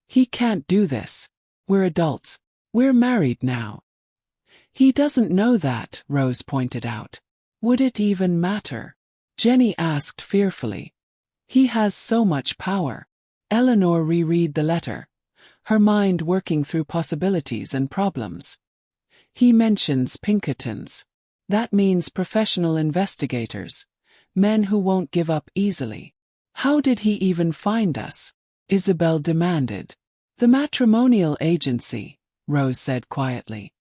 He can't do this. We're adults. We're married now. He doesn't know that, Rose pointed out. Would it even matter? Jenny asked fearfully. He has so much power. Eleanor reread the letter, her mind working through possibilities and problems. He mentions Pinkertons. That means professional investigators, men who won't give up easily. How did he even find us? Isabel demanded. The matrimonial agency, Rose said quietly.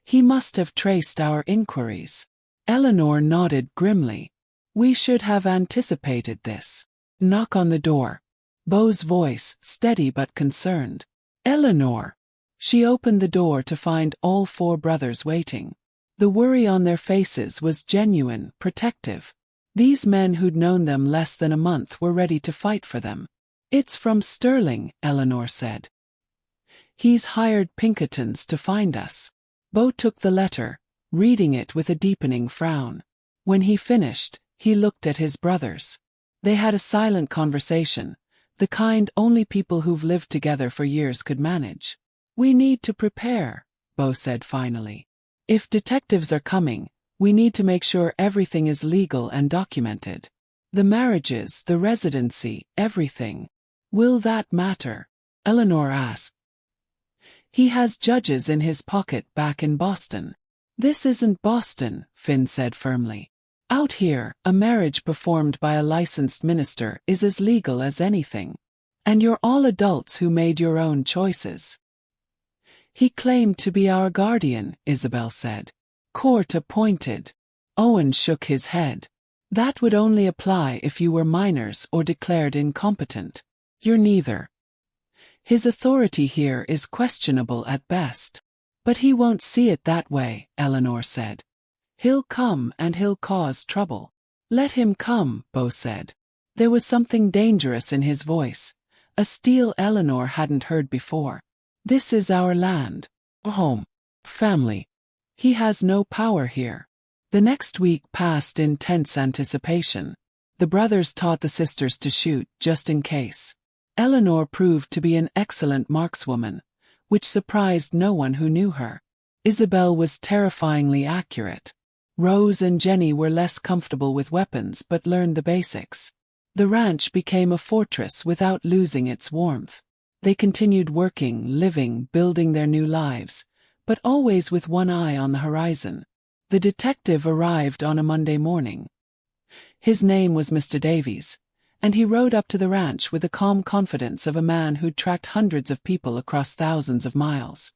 He must have traced our inquiries. Eleanor nodded grimly. We should have anticipated this. Knock on the door. Beau's voice, steady but concerned. Eleanor. She opened the door to find all 4 brothers waiting. The worry on their faces was genuine, protective. These men who'd known them less than a month were ready to fight for them. It's from Sterling, Eleanor said. He's hired Pinkertons to find us. Beau took the letter, reading it with a deepening frown. When he finished, he looked at his brothers. They had a silent conversation, the kind only people who've lived together for years could manage. We need to prepare, Beau said finally. If detectives are coming, we need to make sure everything is legal and documented. The marriages, the residency, everything. Will that matter? Eleanor asked. He has judges in his pocket back in Boston. This isn't Boston, Finn said firmly. Out here, a marriage performed by a licensed minister is as legal as anything. And you're all adults who made your own choices. He claimed to be our guardian, Isabel said. Court appointed. Owen shook his head. That would only apply if you were minors or declared incompetent. You're neither. His authority here is questionable at best. But he won't see it that way, Eleanor said. He'll come and he'll cause trouble. Let him come, Beau said. There was something dangerous in his voice, a steel Eleanor hadn't heard before. This is our land, home, family. He has no power here. The next week passed in tense anticipation. The brothers taught the sisters to shoot, just in case. Eleanor proved to be an excellent markswoman, which surprised no one who knew her. Isabel was terrifyingly accurate. Rose and Jenny were less comfortable with weapons but learned the basics. The ranch became a fortress without losing its warmth. They continued working, living, building their new lives, but always with one eye on the horizon. The detective arrived on a Monday morning. His name was Mr. Davies, and he rode up to the ranch with the calm confidence of a man who'd tracked hundreds of people across thousands of miles.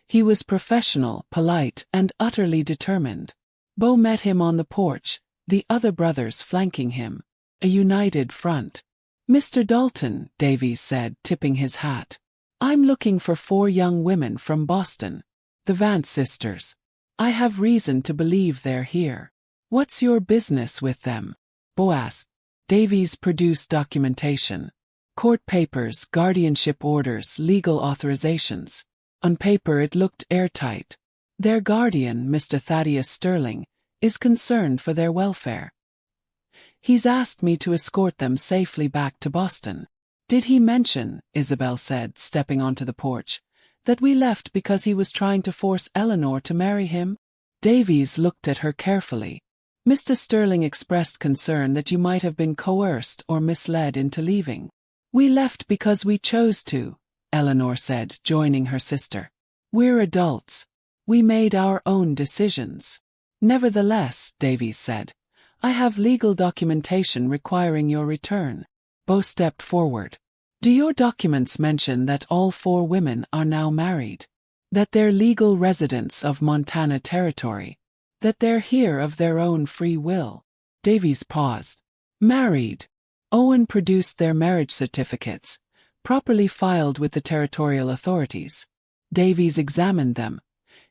He was professional, polite, and utterly determined. Beau met him on the porch, the other brothers flanking him. A united front. Mr. Dalton, Davies said, tipping his hat. I'm looking for 4 young women from Boston. The Vance sisters. I have reason to believe they're here. What's your business with them? Beau asked. Davies produced documentation. Court papers, guardianship orders, legal authorizations. On paper it looked airtight. Their guardian, Mr. Thaddeus Sterling, is concerned for their welfare. He's asked me to escort them safely back to Boston. Did he mention, Isabel said, stepping onto the porch, that we left because he was trying to force Eleanor to marry him? Davies looked at her carefully. Mr. Sterling expressed concern that you might have been coerced or misled into leaving. We left because we chose to, Eleanor said, joining her sister. We're adults. We made our own decisions. Nevertheless, Davies said, I have legal documentation requiring your return. Beau stepped forward. Do your documents mention that all 4 women are now married? That they're legal residents of Montana Territory. That they're here of their own free will. Davies paused. Married. Owen produced their marriage certificates, properly filed with the territorial authorities. Davies examined them,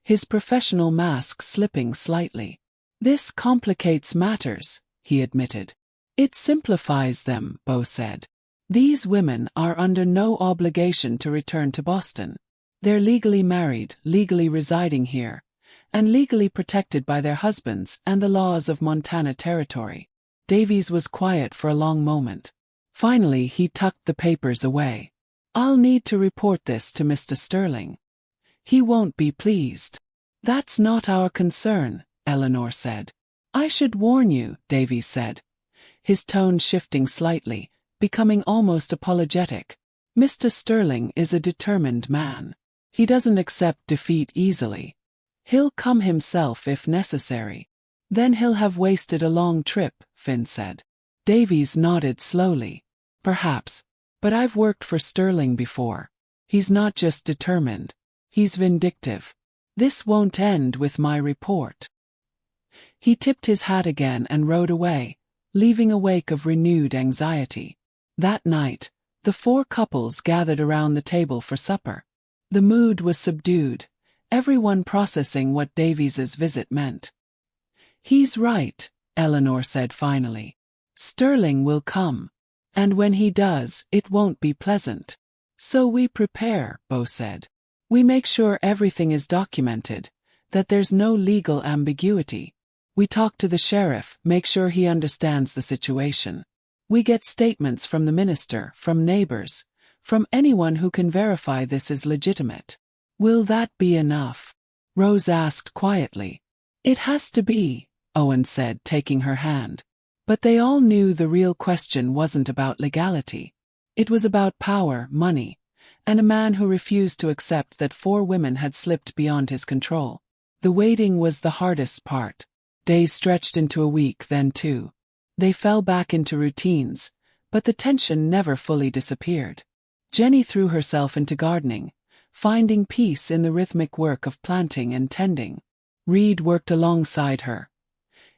his professional mask slipping slightly. This complicates matters, he admitted. It simplifies them, Beau said. These women are under no obligation to return to Boston. They're legally married, legally residing here, and legally protected by their husbands and the laws of Montana Territory. Davies was quiet for a long moment. Finally, he tucked the papers away. I'll need to report this to Mr. Sterling. He won't be pleased. That's not our concern, Eleanor said. I should warn you, Davies said, his tone shifting slightly, becoming almost apologetic. Mr. Sterling is a determined man. He doesn't accept defeat easily. He'll come himself if necessary. Then he'll have wasted a long trip, Finn said. Davies nodded slowly. Perhaps. But I've worked for Sterling before. He's not just determined. He's vindictive. This won't end with my report. He tipped his hat again and rode away, leaving a wake of renewed anxiety. That night, the four couples gathered around the table for supper. The mood was subdued, everyone processing what Davies's visit meant. He's right, Eleanor said finally. Sterling will come. And when he does, it won't be pleasant. So we prepare, Beau said. We make sure everything is documented, that there's no legal ambiguity. We talk to the sheriff, make sure he understands the situation. We get statements from the minister, from neighbors, from anyone who can verify this is legitimate. Will that be enough? Rose asked quietly. It has to be, Owen said, taking her hand. But they all knew the real question wasn't about legality. It was about power, money, and a man who refused to accept that 4 women had slipped beyond his control. The waiting was the hardest part. Days stretched into a week, then 2. They fell back into routines, but the tension never fully disappeared. Jenny threw herself into gardening, finding peace in the rhythmic work of planting and tending. Reed worked alongside her,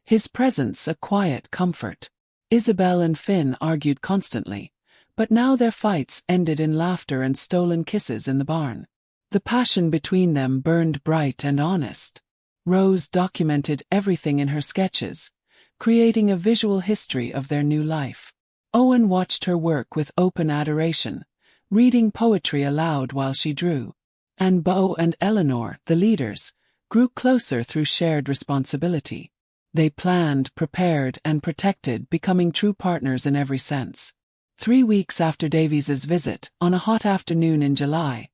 his presence a quiet comfort. Isabel and Finn argued constantly, but now their fights ended in laughter and stolen kisses in the barn. The passion between them burned bright and honest. Rose documented everything in her sketches, creating a visual history of their new life. Owen watched her work with open adoration, reading poetry aloud while she drew. And Beau and Eleanor, the leaders, grew closer through shared responsibility. They planned, prepared, and protected, becoming true partners in every sense. 3 weeks after Davies's visit, on a hot afternoon in July,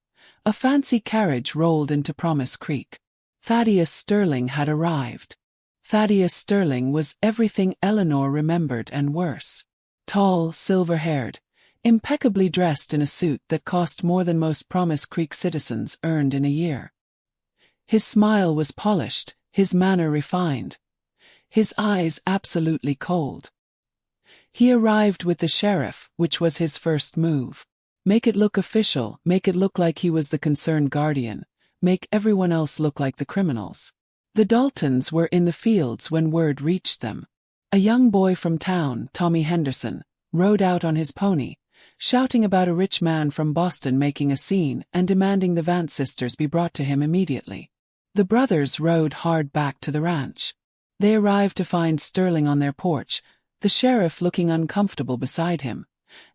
a fancy carriage rolled into Promise Creek. Thaddeus Sterling had arrived. Thaddeus Sterling was everything Eleanor remembered and worse. Tall, silver-haired, impeccably dressed in a suit that cost more than most Promise Creek citizens earned in a year. His smile was polished, his manner refined, his eyes absolutely cold. He arrived with the sheriff, which was his first move. Make it look official, make it look like he was the concerned guardian, make everyone else look like the criminals. The Daltons were in the fields when word reached them. A young boy from town, Tommy Henderson, rode out on his pony, shouting about a rich man from Boston making a scene and demanding the Vance sisters be brought to him immediately. The brothers rode hard back to the ranch. They arrived to find Sterling on their porch, the sheriff looking uncomfortable beside him,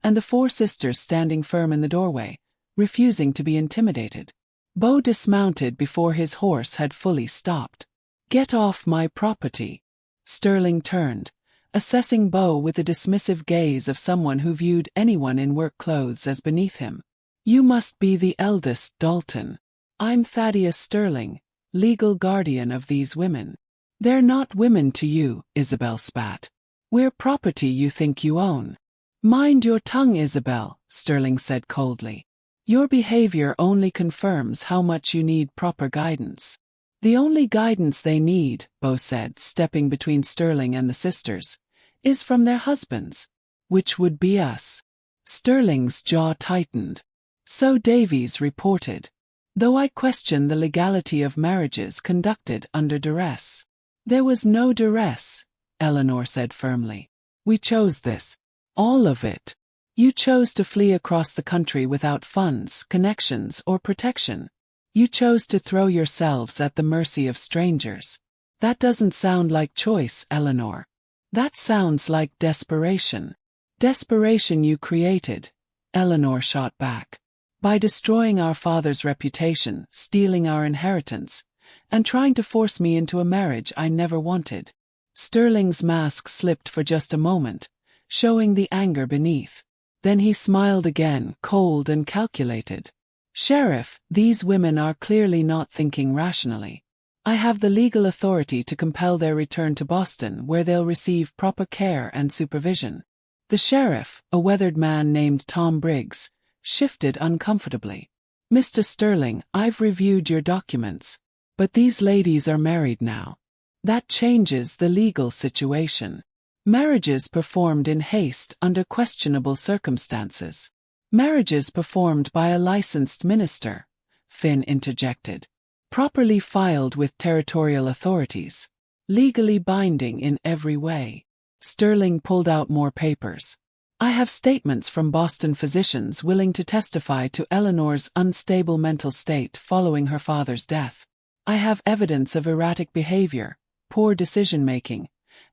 and the 4 sisters standing firm in the doorway, refusing to be intimidated. Beau dismounted before his horse had fully stopped. "Get off my property." Sterling turned, assessing Beau with the dismissive gaze of someone who viewed anyone in work clothes as beneath him. "You must be the eldest Dalton. I'm Thaddeus Sterling, legal guardian of these women." "They're not women to you," Isabel spat. "We're property you think you own." "Mind your tongue, Isabel," Sterling said coldly. "Your behavior only confirms how much you need proper guidance." "The only guidance they need," Beau said, stepping between Sterling and the sisters, "is from their husbands. Which would be us." Sterling's jaw tightened. "So Davies reported." though I question the legality of marriages conducted under duress. There was no duress, Eleanor said firmly. We chose this. All of it. You chose to flee across the country without funds, connections, or protection. You chose to throw yourselves at the mercy of strangers. That doesn't sound like choice, Eleanor. That sounds like desperation. Desperation you created, Eleanor shot back. By destroying our father's reputation, stealing our inheritance, and trying to force me into a marriage I never wanted. Sterling's mask slipped for just a moment, showing the anger beneath. Then he smiled again, cold and calculated. Sheriff, these women are clearly not thinking rationally. I have the legal authority to compel their return to Boston, where they'll receive proper care and supervision. The sheriff, a weathered man named Tom Briggs, shifted uncomfortably. Mr. Sterling, I've reviewed your documents. But these ladies are married now. That changes the legal situation. Marriages performed in haste under questionable circumstances. Marriages performed by a licensed minister, Finn interjected. Properly filed with territorial authorities. Legally binding in every way. Sterling pulled out more papers. I have statements from Boston physicians willing to testify to Eleanor's unstable mental state following her father's death. I have evidence of erratic behavior, poor decision-making,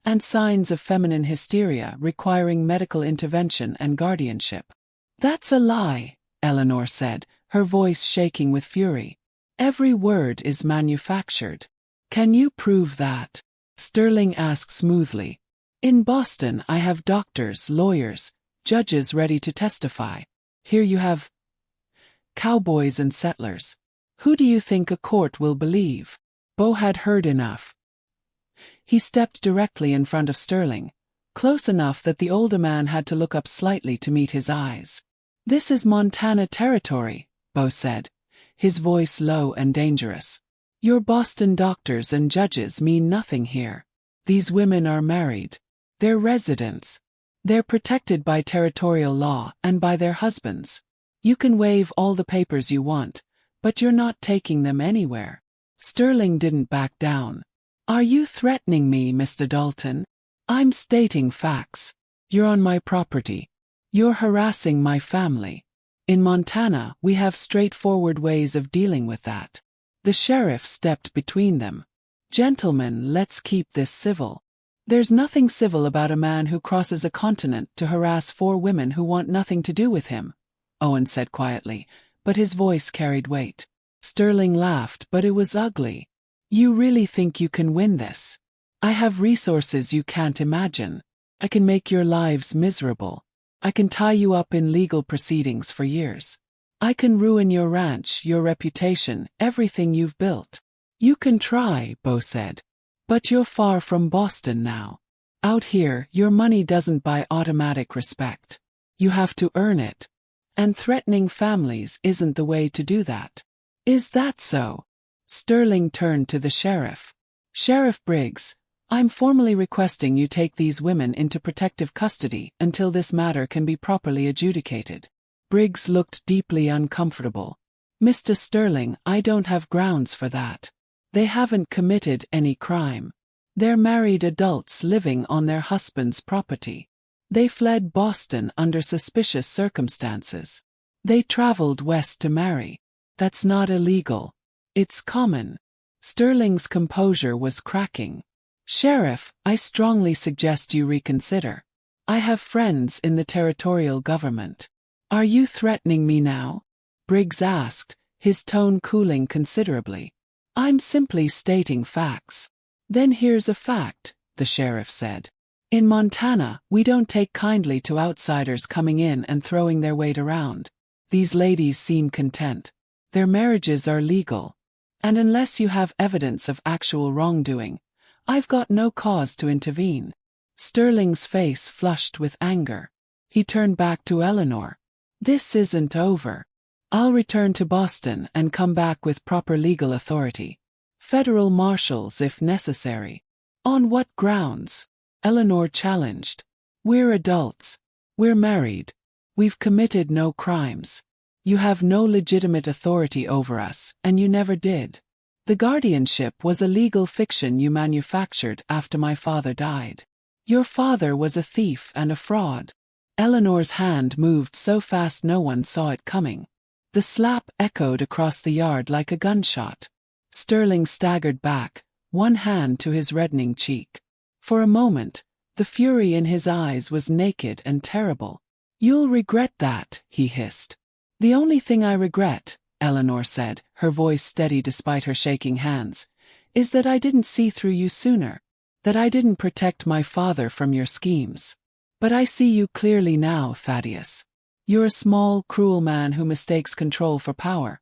and signs of feminine hysteria requiring medical intervention and guardianship. That's a lie, Eleanor said, her voice shaking with fury. Every word is manufactured. Can you prove that? Sterling asked smoothly. In Boston, I have doctors, lawyers, judges ready to testify. Here you have cowboys and settlers. Who do you think a court will believe? Bo had heard enough. He stepped directly in front of Sterling, close enough that the older man had to look up slightly to meet his eyes. This is Montana territory, Bo said, his voice low and dangerous. Your Boston doctors and judges mean nothing here. These women are married. They're residents. They're protected by territorial law and by their husbands. You can waive all the papers you want, but you're not taking them anywhere. Sterling didn't back down. Are you threatening me, Mr. Dalton? I'm stating facts. You're on my property. You're harassing my family. In Montana, we have straightforward ways of dealing with that. The sheriff stepped between them. Gentlemen, let's keep this civil. There's nothing civil about a man who crosses a continent to harass 4 women who want nothing to do with him, Owen said quietly, but his voice carried weight. Sterling laughed, but it was ugly. You really think you can win this? I have resources you can't imagine. I can make your lives miserable. I can tie you up in legal proceedings for years. I can ruin your ranch, your reputation, everything you've built. You can try, Bo said. But you're far from Boston now. Out here, your money doesn't buy automatic respect. You have to earn it. And threatening families isn't the way to do that. Is that so? Sterling turned to the sheriff. Sheriff Briggs, I'm formally requesting you take these women into protective custody until this matter can be properly adjudicated. Briggs looked deeply uncomfortable. Mr. Sterling, I don't have grounds for that. They haven't committed any crime. They're married adults living on their husband's property. They fled Boston under suspicious circumstances. They traveled west to marry. That's not illegal. It's common. Sterling's composure was cracking. Sheriff, I strongly suggest you reconsider. I have friends in the territorial government. Are you threatening me now? Briggs asked, his tone cooling considerably. I'm simply stating facts. Then here's a fact, the sheriff said. In Montana, we don't take kindly to outsiders coming in and throwing their weight around. These ladies seem content. Their marriages are legal. And unless you have evidence of actual wrongdoing, I've got no cause to intervene. Sterling's face flushed with anger. He turned back to Eleanor. This isn't over. I'll return to Boston and come back with proper legal authority. Federal marshals if necessary. On what grounds? Eleanor challenged. We're adults. We're married. We've committed no crimes. You have no legitimate authority over us, and you never did. The guardianship was a legal fiction you manufactured after my father died. Your father was a thief and a fraud." Eleanor's hand moved so fast no one saw it coming. The slap echoed across the yard like a gunshot. Sterling staggered back, one hand to his reddening cheek. For a moment, the fury in his eyes was naked and terrible. "You'll regret that," he hissed. "The only thing I regret," Eleanor said, her voice steady despite her shaking hands, "is that I didn't see through you sooner. That I didn't protect my father from your schemes. But I see you clearly now, Thaddeus. You're a small, cruel man who mistakes control for power,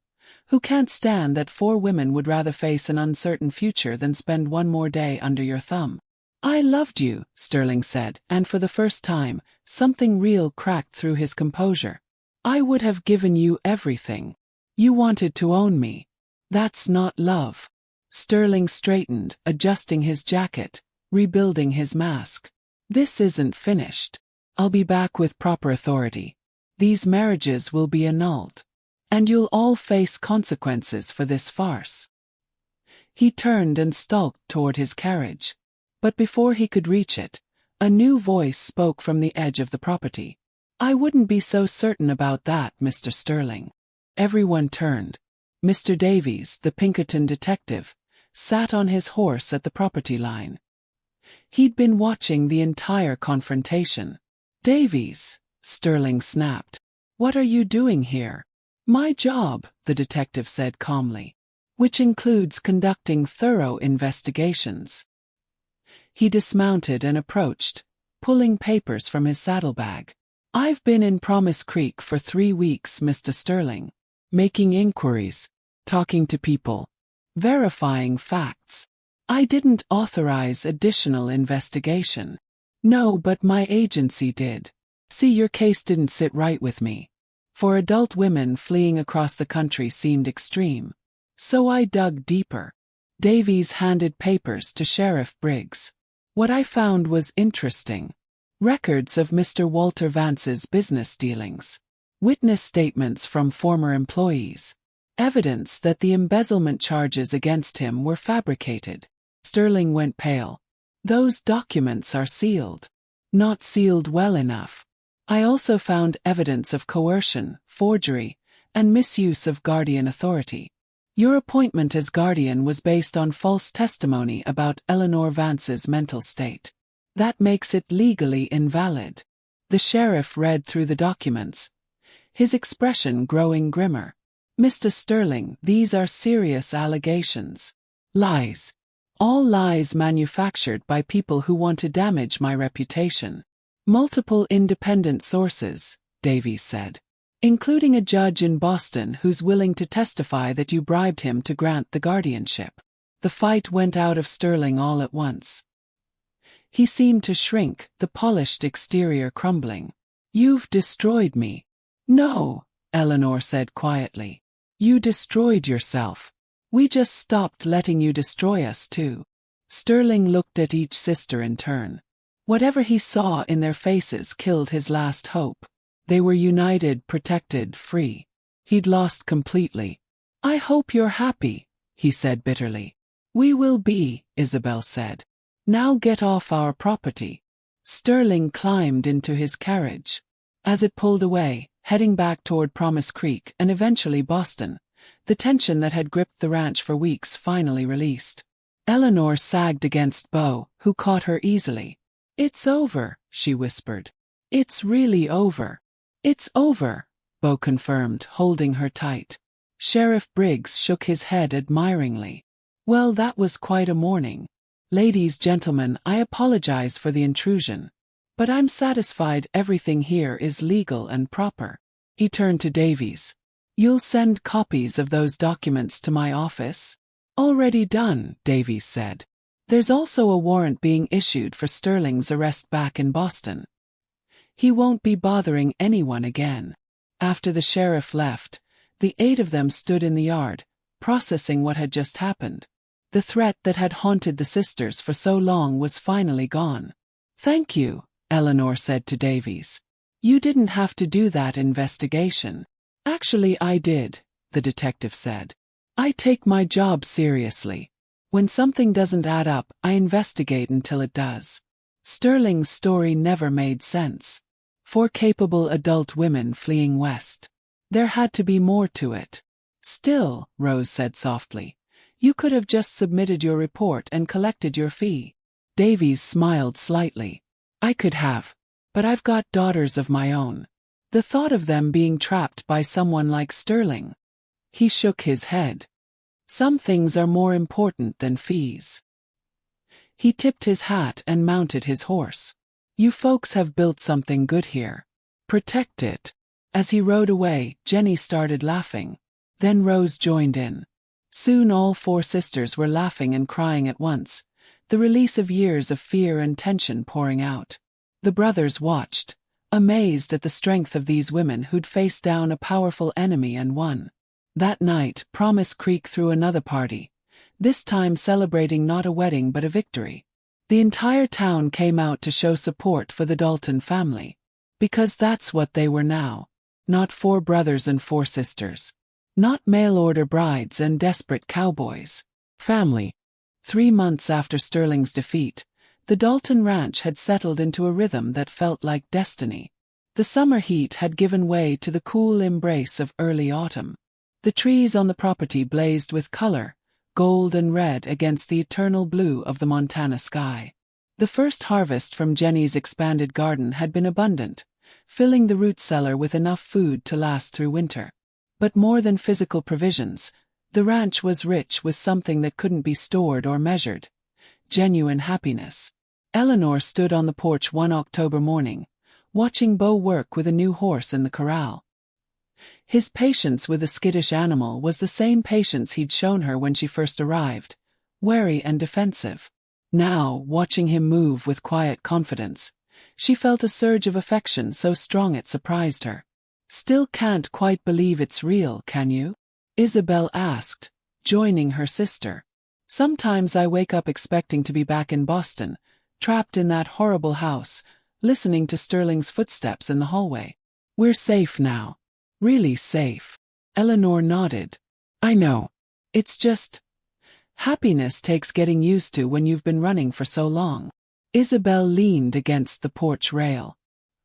who can't stand that 4 women would rather face an uncertain future than spend one more day under your thumb." "I loved you," Sterling said, and for the first time, something real cracked through his composure. "I would have given you everything. You wanted to own me. That's not love." Sterling straightened, adjusting his jacket, rebuilding his mask. "This isn't finished. I'll be back with proper authority. These marriages will be annulled. And you'll all face consequences for this farce." He turned and stalked toward his carriage. But before he could reach it, a new voice spoke from the edge of the property. "I wouldn't be so certain about that, Mr. Sterling." Everyone turned. Mr. Davies, the Pinkerton detective, sat on his horse at the property line. He'd been watching the entire confrontation. "Davies," Sterling snapped. "What are you doing here?" "My job," the detective said calmly. "Which includes conducting thorough investigations." He dismounted and approached, pulling papers from his saddlebag. "I've been in Promise Creek for 3 weeks, Mr. Sterling. Making inquiries, talking to people, verifying facts. I didn't authorize additional investigation." "No, but my agency did. See, your case didn't sit right with me. For adult women fleeing across the country seemed extreme. So I dug deeper." Davies handed papers to Sheriff Briggs. "What I found was interesting. Records of Mr. Walter Vance's business dealings. Witness statements from former employees. Evidence that the embezzlement charges against him were fabricated." Sterling went pale. "Those documents are sealed. Not sealed well enough. I also found evidence of coercion, forgery, and misuse of guardian authority. Your appointment as guardian was based on false testimony about Eleanor Vance's mental state. That makes it legally invalid." The sheriff read through the documents, his expression growing grimmer. "Mr. Sterling, these are serious allegations. Lies. All lies manufactured by people who want to damage my reputation. Multiple independent sources," Davies said, "including a judge in Boston who's willing to testify that you bribed him to grant the guardianship." The fight went out of Sterling all at once. He seemed to shrink, the polished exterior crumbling. "You've destroyed me." "No," Eleanor said quietly. "You destroyed yourself. We just stopped letting you destroy us too." Sterling looked at each sister in turn. Whatever he saw in their faces killed his last hope. They were united, protected, free. He'd lost completely. "I hope you're happy," he said bitterly. "We will be," Isabel said. "Now get off our property." Sterling climbed into his carriage. As it pulled away, heading back toward Promise Creek and eventually Boston, the tension that had gripped the ranch for weeks finally released. Eleanor sagged against Beau, who caught her easily. "It's over," she whispered. "It's really over." "It's over," Beau confirmed, holding her tight. Sheriff Briggs shook his head admiringly. "Well, that was quite a morning. Ladies, gentlemen, I apologize for the intrusion. But I'm satisfied everything here is legal and proper." He turned to Davies. "You'll send copies of those documents to my office?" "Already done," Davies said. "There's also a warrant being issued for Sterling's arrest back in Boston. He won't be bothering anyone again." After the sheriff left, the 8 of them stood in the yard, processing what had just happened. The threat that had haunted the sisters for so long was finally gone. "Thank you," Eleanor said to Davies. "You didn't have to do that investigation." Actually, I did, the detective said. I take my job seriously. When something doesn't add up, I investigate until it does. Sterling's story never made sense. 4 capable adult women fleeing west. There had to be more to it. Still, Rose said softly, you could have just submitted your report and collected your fee. Davies smiled slightly. I could have. But I've got daughters of my own. The thought of them being trapped by someone like Sterling. He shook his head. Some things are more important than fees. He tipped his hat and mounted his horse. You folks have built something good here. Protect it. As he rode away, Jenny started laughing. Then Rose joined in. Soon all 4 sisters were laughing and crying at once, the release of years of fear and tension pouring out. The brothers watched, amazed at the strength of these women who'd faced down a powerful enemy and won. That night, Promise Creek threw another party, this time celebrating not a wedding but a victory. The entire town came out to show support for the Dalton family. Because that's what they were now. Not 4 brothers and 4 sisters. Not mail-order brides and desperate cowboys. Family. 3 months after Sterling's defeat, the Dalton Ranch had settled into a rhythm that felt like destiny. The summer heat had given way to the cool embrace of early autumn. The trees on the property blazed with color, gold and red against the eternal blue of the Montana sky. The first harvest from Jenny's expanded garden had been abundant, filling the root cellar with enough food to last through winter. But more than physical provisions, the ranch was rich with something that couldn't be stored or measured: genuine happiness. Eleanor stood on the porch one October morning, watching Bo work with a new horse in the corral. His patience with the skittish animal was the same patience he'd shown her when she first arrived, wary and defensive. Now, watching him move with quiet confidence, she felt a surge of affection so strong it surprised her. Still can't quite believe it's real, can you? Isabel asked, joining her sister. Sometimes I wake up expecting to be back in Boston, trapped in that horrible house, listening to Sterling's footsteps in the hallway. We're safe now. Really safe. Eleanor nodded. I know. It's just, happiness takes getting used to when you've been running for so long. Isabel leaned against the porch rail.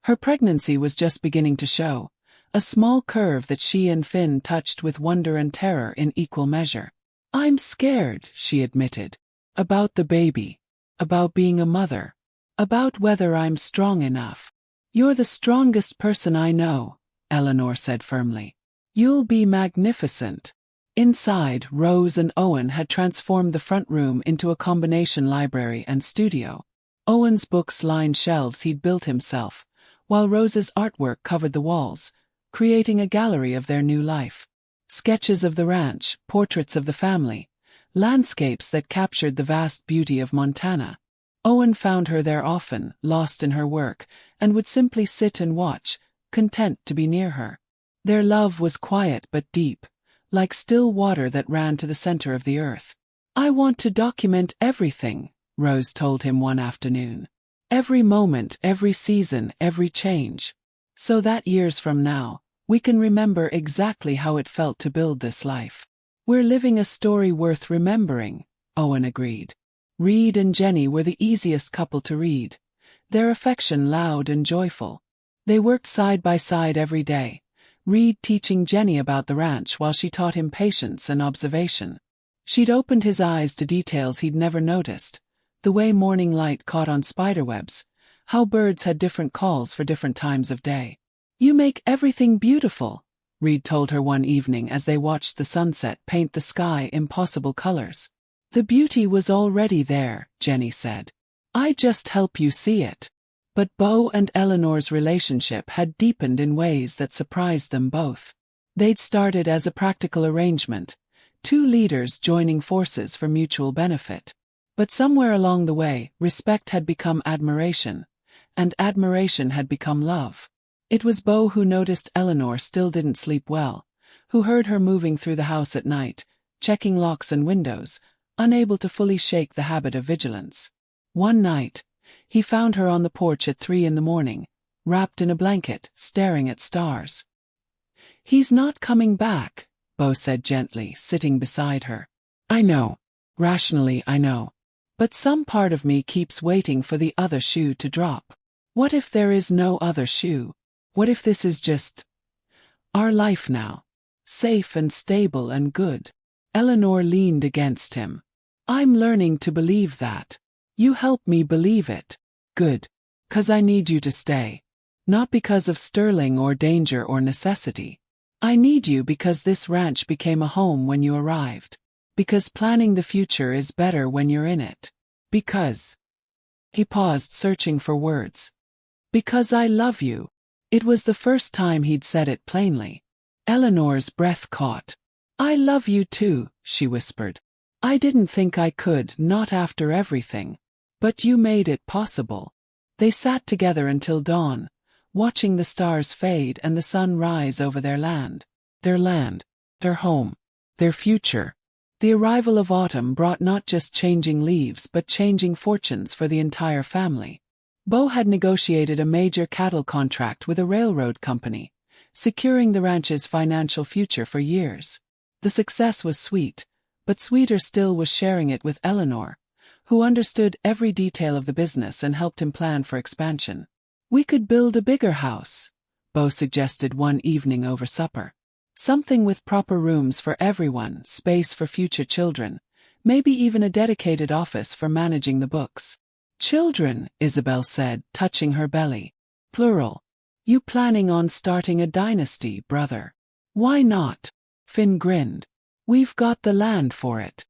Her pregnancy was just beginning to show, a small curve that she and Finn touched with wonder and terror in equal measure. I'm scared, she admitted. About the baby. About being a mother. About whether I'm strong enough. You're the strongest person I know, Eleanor said firmly. You'll be magnificent. Inside, Rose and Owen had transformed the front room into a combination library and studio. Owen's books lined shelves he'd built himself, while Rose's artwork covered the walls, creating a gallery of their new life. Sketches of the ranch, portraits of the family, landscapes that captured the vast beauty of Montana. Owen found her there often, lost in her work, and would simply sit and watch, content to be near her. Their love was quiet but deep, like still water that ran to the center of the earth. I want to document everything, Rose told him one afternoon. Every moment, every season, every change. So that years from now, we can remember exactly how it felt to build this life. We're living a story worth remembering, Owen agreed. Reed and Jenny were the easiest couple to read, their affection loud and joyful. They worked side by side every day, Reed teaching Jenny about the ranch while she taught him patience and observation. She'd opened his eyes to details he'd never noticed, the way morning light caught on spiderwebs, how birds had different calls for different times of day. You make everything beautiful, Reed told her one evening as they watched the sunset paint the sky impossible colors. The beauty was already there, Jenny said. I just help you see it. But Bo and Eleanor's relationship had deepened in ways that surprised them both. They'd started as a practical arrangement, 2 leaders joining forces for mutual benefit. But somewhere along the way, respect had become admiration, and admiration had become love. It was Bo who noticed Eleanor still didn't sleep well, who heard her moving through the house at night, checking locks and windows, unable to fully shake the habit of vigilance. One night, he found her on the porch at 3 in the morning, wrapped in a blanket, staring at stars. He's not coming back, Bo said gently, sitting beside her. I know. Rationally, I know. But some part of me keeps waiting for the other shoe to drop. What if there is no other shoe? What if this is just our life now? Safe and stable and good. Eleanor leaned against him. I'm learning to believe that. You help me believe it. Good. 'Cause I need you to stay. Not because of sterling or danger or necessity. I need you because this ranch became a home when you arrived. Because planning the future is better when you're in it. Because. He paused, searching for words. Because I love you. It was the first time he'd said it plainly. Eleanor's breath caught. I love you too, she whispered. I didn't think I could, not after everything. But you made it possible. They sat together until dawn, watching the stars fade and the sun rise over their land. Their home, their future. The arrival of autumn brought not just changing leaves but changing fortunes for the entire family. Bo had negotiated a major cattle contract with a railroad company, securing the ranch's financial future for years. The success was sweet, but sweeter still was sharing it with Eleanor, who understood every detail of the business and helped him plan for expansion. We could build a bigger house, Bo suggested one evening over supper. Something with proper rooms for everyone, space for future children, maybe even a dedicated office for managing the books. Children, Isabel said, touching her belly. Plural. You planning on starting a dynasty, brother? Why not? Finn grinned. We've got the land for it.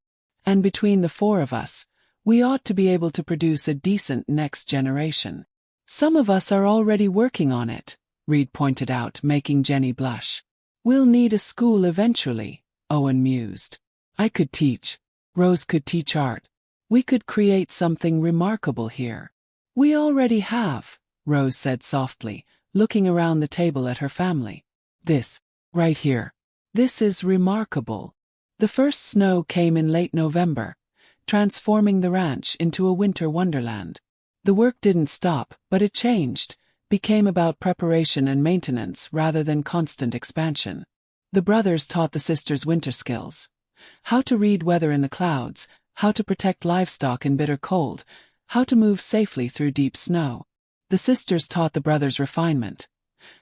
And between the four of us, we ought to be able to produce a decent next generation. Some of us are already working on it, Reed pointed out, making Jenny blush. We'll need a school eventually, Owen mused. I could teach. Rose could teach art. We could create something remarkable here. We already have, Rose said softly, looking around the table at her family. This, right here. This is remarkable. The first snow came in late November, transforming the ranch into a winter wonderland. The work didn't stop, but it changed, became about preparation and maintenance rather than constant expansion. The brothers taught the sisters winter skills. How to read weather in the clouds, how to protect livestock in bitter cold, how to move safely through deep snow. The sisters taught the brothers refinement.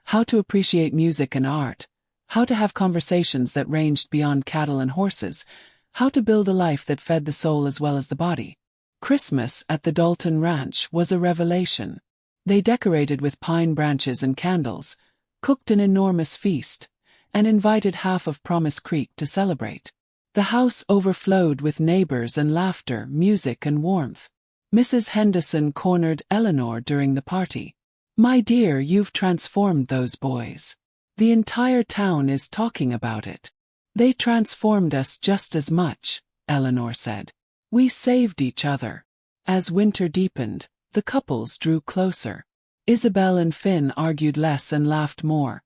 How to appreciate music and art. How to have conversations that ranged beyond cattle and horses. How to build a life that fed the soul as well as the body. Christmas at the Dalton Ranch was a revelation. They decorated with pine branches and candles, cooked an enormous feast, and invited half of Promise Creek to celebrate. The house overflowed with neighbors and laughter, music and warmth. Mrs. Henderson cornered Eleanor during the party. My dear, you've transformed those boys. The entire town is talking about it. They transformed us just as much, Eleanor said. We saved each other. As winter deepened, the couples drew closer. Isabel and Finn argued less and laughed more,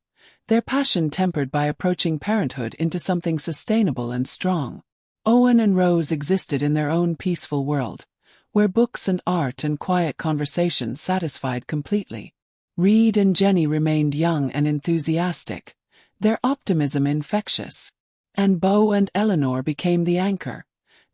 their passion tempered by approaching parenthood into something sustainable and strong. Owen and Rose existed in their own peaceful world, where books and art and quiet conversation satisfied completely. Reed and Jenny remained young and enthusiastic, their optimism infectious. And Bo and Eleanor became the anchor,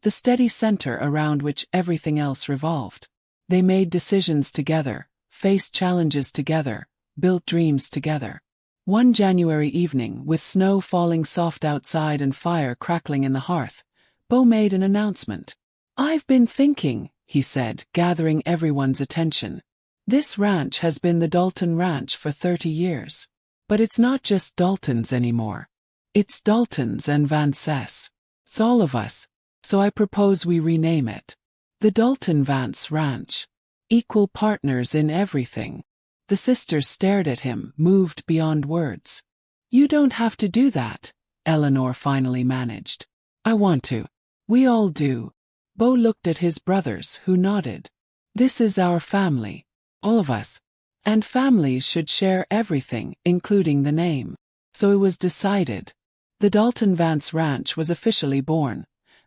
the steady center around which everything else revolved. They made decisions together, faced challenges together, built dreams together. One January evening, with snow falling soft outside and fire crackling in the hearth, Bo made an announcement. I've been thinking, he said, gathering everyone's attention. This ranch has been the Dalton Ranch for 30 years. But it's not just Daltons anymore. It's Daltons and Van Cess. It's all of us. So I propose we rename it the Dalton Vance Ranch. Equal partners in everything. The sisters stared at him, moved beyond words. You don't have to do that, Eleanor finally managed. I want to. We all do. Bo looked at his brothers, who nodded. This is our family. All of us. And families should share everything, including the name. So it was decided. The Dalton Vance Ranch was officially born,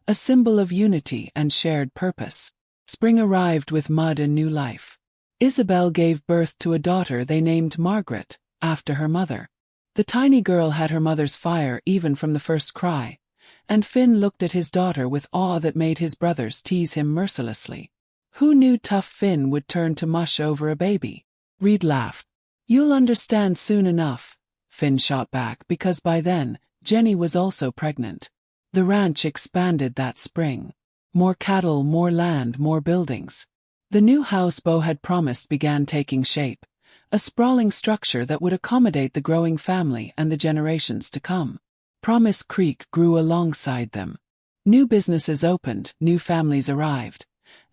a symbol of unity and shared purpose. Spring arrived with mud and new life. Isabel gave birth to a daughter they named Margaret, after her mother. The tiny girl had her mother's fire even from the first cry, and Finn looked at his daughter with awe that made his brothers tease him mercilessly. Who knew tough Finn would turn to mush over a baby? Reed laughed. You'll understand soon enough, Finn shot back, because by then, Jenny was also pregnant. The ranch expanded that spring. More cattle, more land, more buildings. The new house Bo had promised began taking shape, a sprawling structure that would accommodate the growing family and the generations to come. Promise Creek grew alongside them. New businesses opened, new families arrived,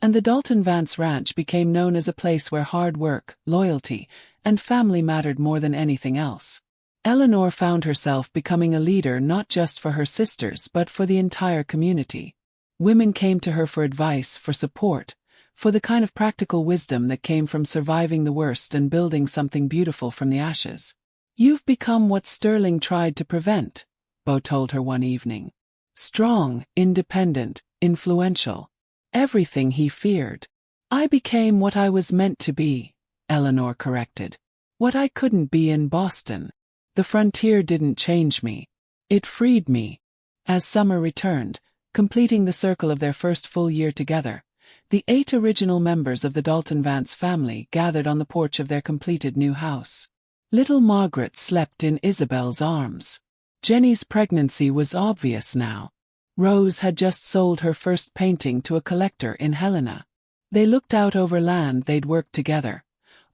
and the Dalton Vance Ranch became known as a place where hard work, loyalty, and family mattered more than anything else. Eleanor found herself becoming a leader not just for her sisters but for the entire community. Women came to her for advice, for support, for the kind of practical wisdom that came from surviving the worst and building something beautiful from the ashes. You've become what Sterling tried to prevent, Bo told her one evening. Strong, independent, influential. Everything he feared. I became what I was meant to be, Eleanor corrected. What I couldn't be in Boston. The frontier didn't change me. It freed me. As summer returned, completing the circle of their first full year together, the 8 original members of the Dalton Vance family gathered on the porch of their completed new house. Little Margaret slept in Isabel's arms. Jenny's pregnancy was obvious now. Rose had just sold her first painting to a collector in Helena. They looked out over land they'd worked together,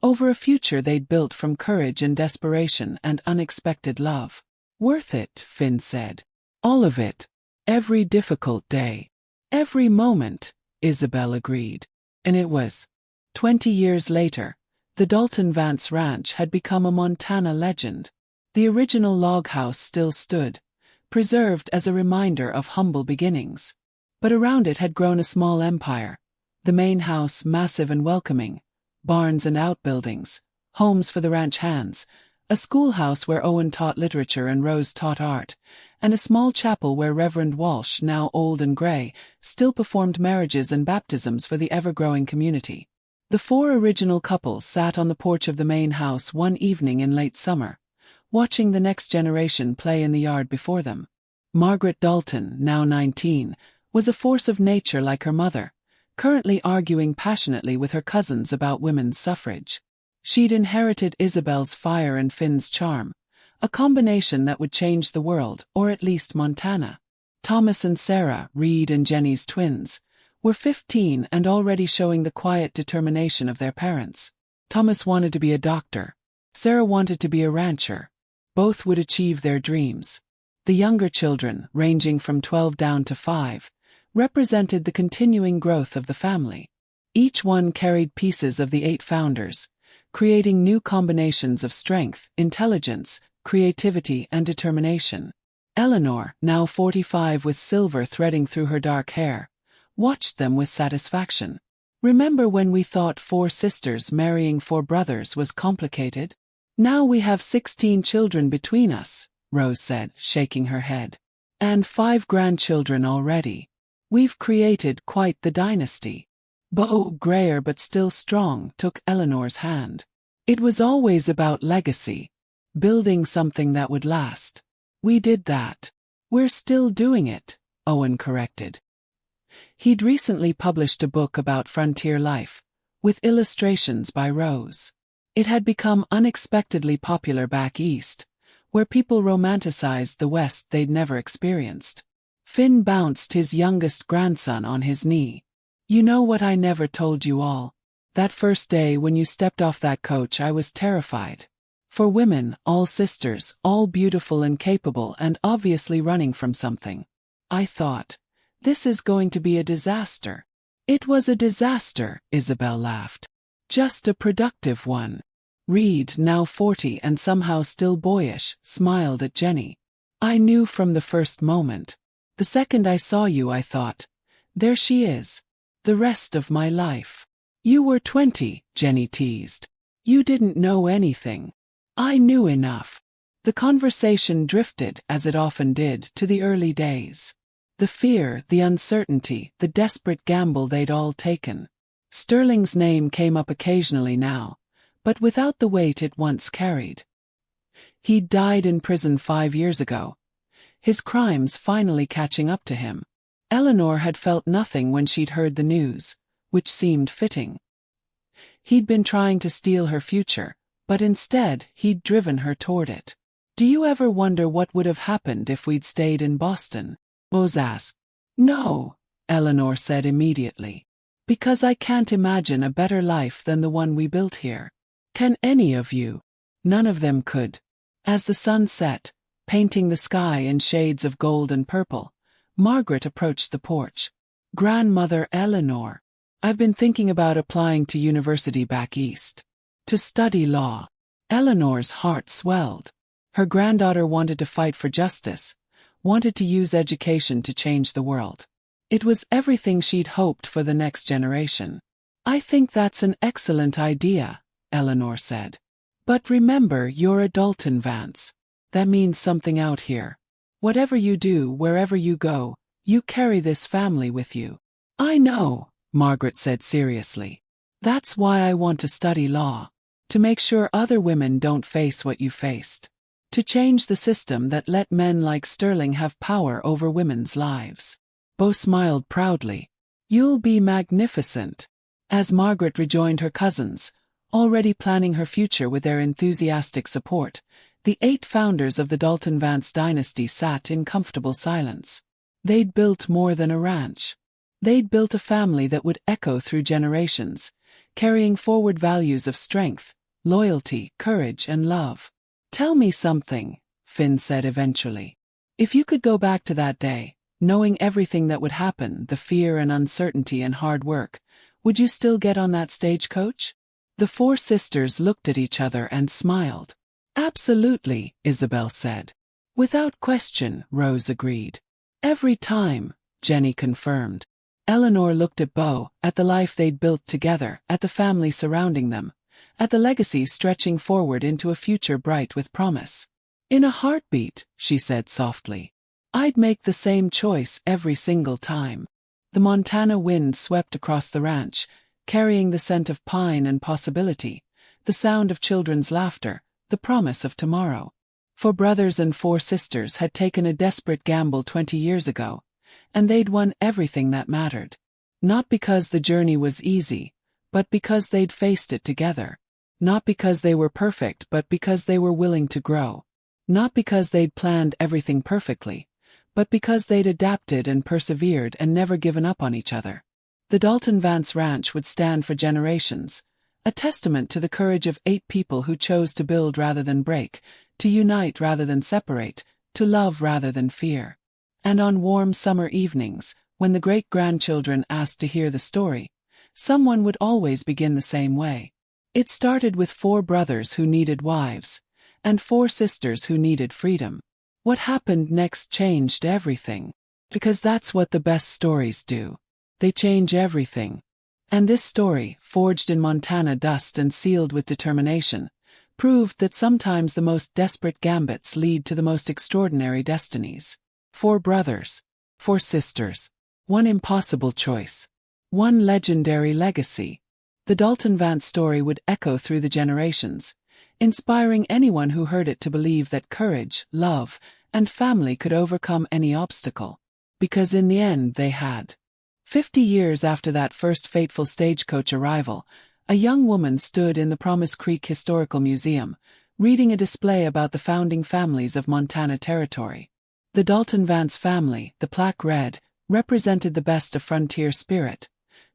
over a future they'd built from courage and desperation and unexpected love. Worth it, Finn said. All of it. Every difficult day. Every moment, Isabel agreed. And it was. 20 years later, the Dalton Vance Ranch had become a Montana legend. The original log house still stood, preserved as a reminder of humble beginnings. But around it had grown a small empire. The main house massive and welcoming, barns and outbuildings, homes for the ranch hands, a schoolhouse where Owen taught literature and Rose taught art, and a small chapel where Reverend Walsh, now old and gray, still performed marriages and baptisms for the ever-growing community. The 4 original couples sat on the porch of the main house one evening in late summer, watching the next generation play in the yard before them. Margaret Dalton, now 19, was a force of nature like her mother, currently arguing passionately with her cousins about women's suffrage. She'd inherited Isabel's fire and Finn's charm, a combination that would change the world, or at least Montana. Thomas and Sarah, Reed and Jenny's twins, were 15 and already showing the quiet determination of their parents. Thomas wanted to be a doctor. Sarah wanted to be a rancher. Both would achieve their dreams. The younger children, ranging from 12 down to 5, represented the continuing growth of the family. Each one carried pieces of the 8 founders, creating new combinations of strength, intelligence, creativity, and determination. Eleanor, now 45 with silver threading through her dark hair, watched them with satisfaction. Remember when we thought 4 sisters marrying 4 brothers was complicated? Now we have 16 children between us, Rose said, shaking her head. And 5 grandchildren already. We've created quite the dynasty. Bo, grayer but still strong, took Eleanor's hand. It was always about legacy. Building something that would last. We did that. We're still doing it, Owen corrected. He'd recently published a book about frontier life, with illustrations by Rose. It had become unexpectedly popular back east, where people romanticized the West they'd never experienced. Finn bounced his youngest grandson on his knee. You know what I never told you all? That first day when you stepped off that coach I was terrified. For women, all sisters, all beautiful and capable and obviously running from something. I thought, this is going to be a disaster. It was a disaster, Isabel laughed. Just a productive one. Reed, now 40 and somehow still boyish, smiled at Jenny. I knew from the first moment. The second I saw you I thought, there she is. The rest of my life. You were 20, Jenny teased. You didn't know anything. I knew enough. The conversation drifted, as it often did, to the early days. The fear, the uncertainty, the desperate gamble they'd all taken. Sterling's name came up occasionally now, but without the weight it once carried. He died in prison 5 years ago, his crimes finally catching up to him. Eleanor had felt nothing when she'd heard the news, which seemed fitting. He'd been trying to steal her future, but instead he'd driven her toward it. "Do you ever wonder what would have happened if we'd stayed in Boston?" Rose asked. "No," Eleanor said immediately. "Because I can't imagine a better life than the one we built here." "Can any of you?" None of them could. As the sun set, painting the sky in shades of gold and purple, Margaret approached the porch. "Grandmother Eleanor, I've been thinking about applying to university back east. To study law." Eleanor's heart swelled. Her granddaughter wanted to fight for justice, wanted to use education to change the world. It was everything she'd hoped for the next generation. "I think that's an excellent idea," Eleanor said. "But remember, you're a Dalton, Vance. That means something out here. Whatever you do, wherever you go, you carry this family with you." "I know," Margaret said seriously. "That's why I want to study law. To make sure other women don't face what you faced. To change the system that let men like Sterling have power over women's lives." Bo smiled proudly. "You'll be magnificent." As Margaret rejoined her cousins, already planning her future with their enthusiastic support, the 8 founders of the Dalton Vance dynasty sat in comfortable silence. They'd built more than a ranch. They'd built a family that would echo through generations, carrying forward values of strength, loyalty, courage, and love. "Tell me something," Finn said eventually. "If you could go back to that day, knowing everything that would happen, the fear and uncertainty and hard work, would you still get on that stagecoach?" The 4 sisters looked at each other and smiled. "Absolutely," Isabel said. "Without question," Rose agreed. "Every time," Jenny confirmed. Eleanor looked at Bo, at the life they'd built together, at the family surrounding them, at the legacy stretching forward into a future bright with promise. "In a heartbeat," she said softly. "I'd make the same choice every single time." The Montana wind swept across the ranch, carrying the scent of pine and possibility, the sound of children's laughter, the promise of tomorrow. 4 brothers and 4 sisters had taken a desperate gamble 20 years ago, and they'd won everything that mattered. Not because the journey was easy, but because they'd faced it together. Not because they were perfect, but because they were willing to grow. Not because they'd planned everything perfectly, but because they'd adapted and persevered and never given up on each other. The Dalton Vance Ranch would stand for generations, a testament to the courage of 8 people who chose to build rather than break, to unite rather than separate, to love rather than fear. And on warm summer evenings, when the great-grandchildren asked to hear the story, someone would always begin the same way. It started with 4 brothers who needed wives, and 4 sisters who needed freedom. What happened next changed everything. Because that's what the best stories do. They change everything. And this story, forged in Montana dust and sealed with determination, proved that sometimes the most desperate gambits lead to the most extraordinary destinies. 4 brothers, 4 sisters, 1 impossible choice, 1 legendary legacy. The Dalton Vance story would echo through the generations, inspiring anyone who heard it to believe that courage, love, and family could overcome any obstacle. Because in the end they had. 50 years after that first fateful stagecoach arrival, a young woman stood in the Promise Creek Historical Museum, reading a display about the founding families of Montana Territory. The Dalton Vance family, the plaque read, represented the best of frontier spirit,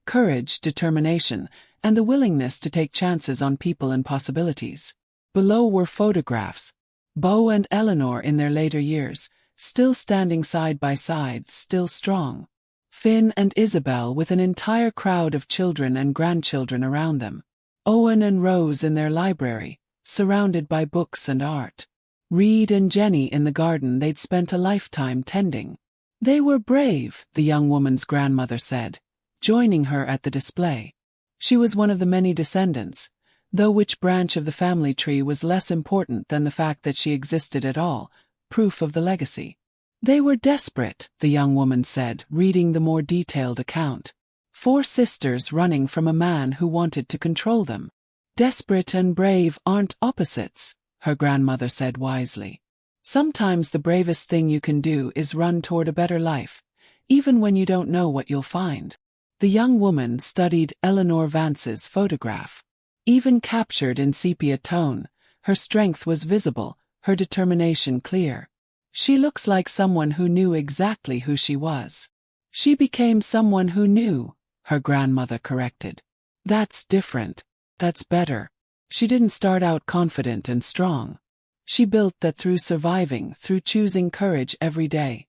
courage, determination, and the willingness to take chances on people and possibilities. Below were photographs. Bo and Eleanor in their later years, still standing side by side, still strong. Finn and Isabel with an entire crowd of children and grandchildren around them. Owen and Rose in their library, surrounded by books and art. Reed and Jenny in the garden they'd spent a lifetime tending. They were brave, the young woman's grandmother said, joining her at the display. She was one of the many descendants, though which branch of the family tree was less important than the fact that she existed at all, proof of the legacy. They were desperate, the young woman said, reading the more detailed account. 4 sisters running from a man who wanted to control them. Desperate and brave aren't opposites, her grandmother said wisely. Sometimes the bravest thing you can do is run toward a better life, even when you don't know what you'll find. The young woman studied Eleanor Vance's photograph. Even captured in sepia tone, her strength was visible, her determination clear. She looks like someone who knew exactly who she was. She became someone who knew, her grandmother corrected. That's different. That's better. She didn't start out confident and strong. She built that through surviving, through choosing courage every day,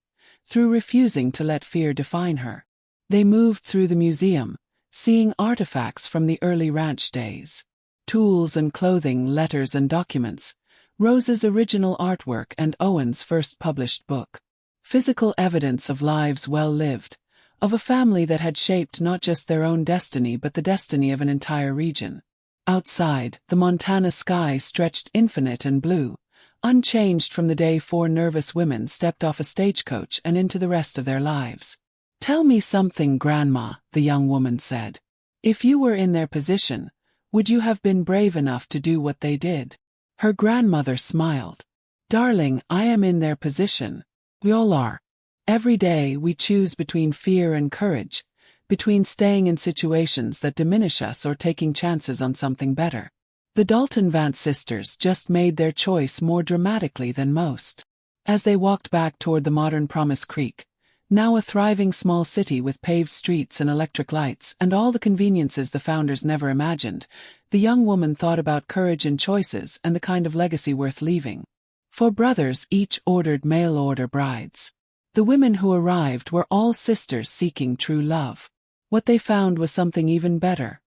through refusing to let fear define her. They moved through the museum, seeing artifacts from the early ranch days. Tools and clothing, letters and documents, Rose's original artwork and Owen's first published book. Physical evidence of lives well lived, of a family that had shaped not just their own destiny but the destiny of an entire region. Outside, the Montana sky stretched infinite and blue, unchanged from the day 4 nervous women stepped off a stagecoach and into the rest of their lives. "Tell me something, Grandma," the young woman said. "If you were in their position, would you have been brave enough to do what they did?" Her grandmother smiled. "Darling, I am in their position. We all are. Every day we choose between fear and courage, between staying in situations that diminish us or taking chances on something better. The Dalton Vance sisters just made their choice more dramatically than most." As they walked back toward the modern Promise Creek, now a thriving small city with paved streets and electric lights and all the conveniences the founders never imagined, the young woman thought about courage and choices and the kind of legacy worth leaving. 4 brothers each ordered mail-order brides. The women who arrived were all sisters seeking true love. What they found was something even better: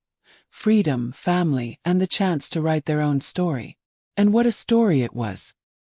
freedom, family, and the chance to write their own story. And what a story it was!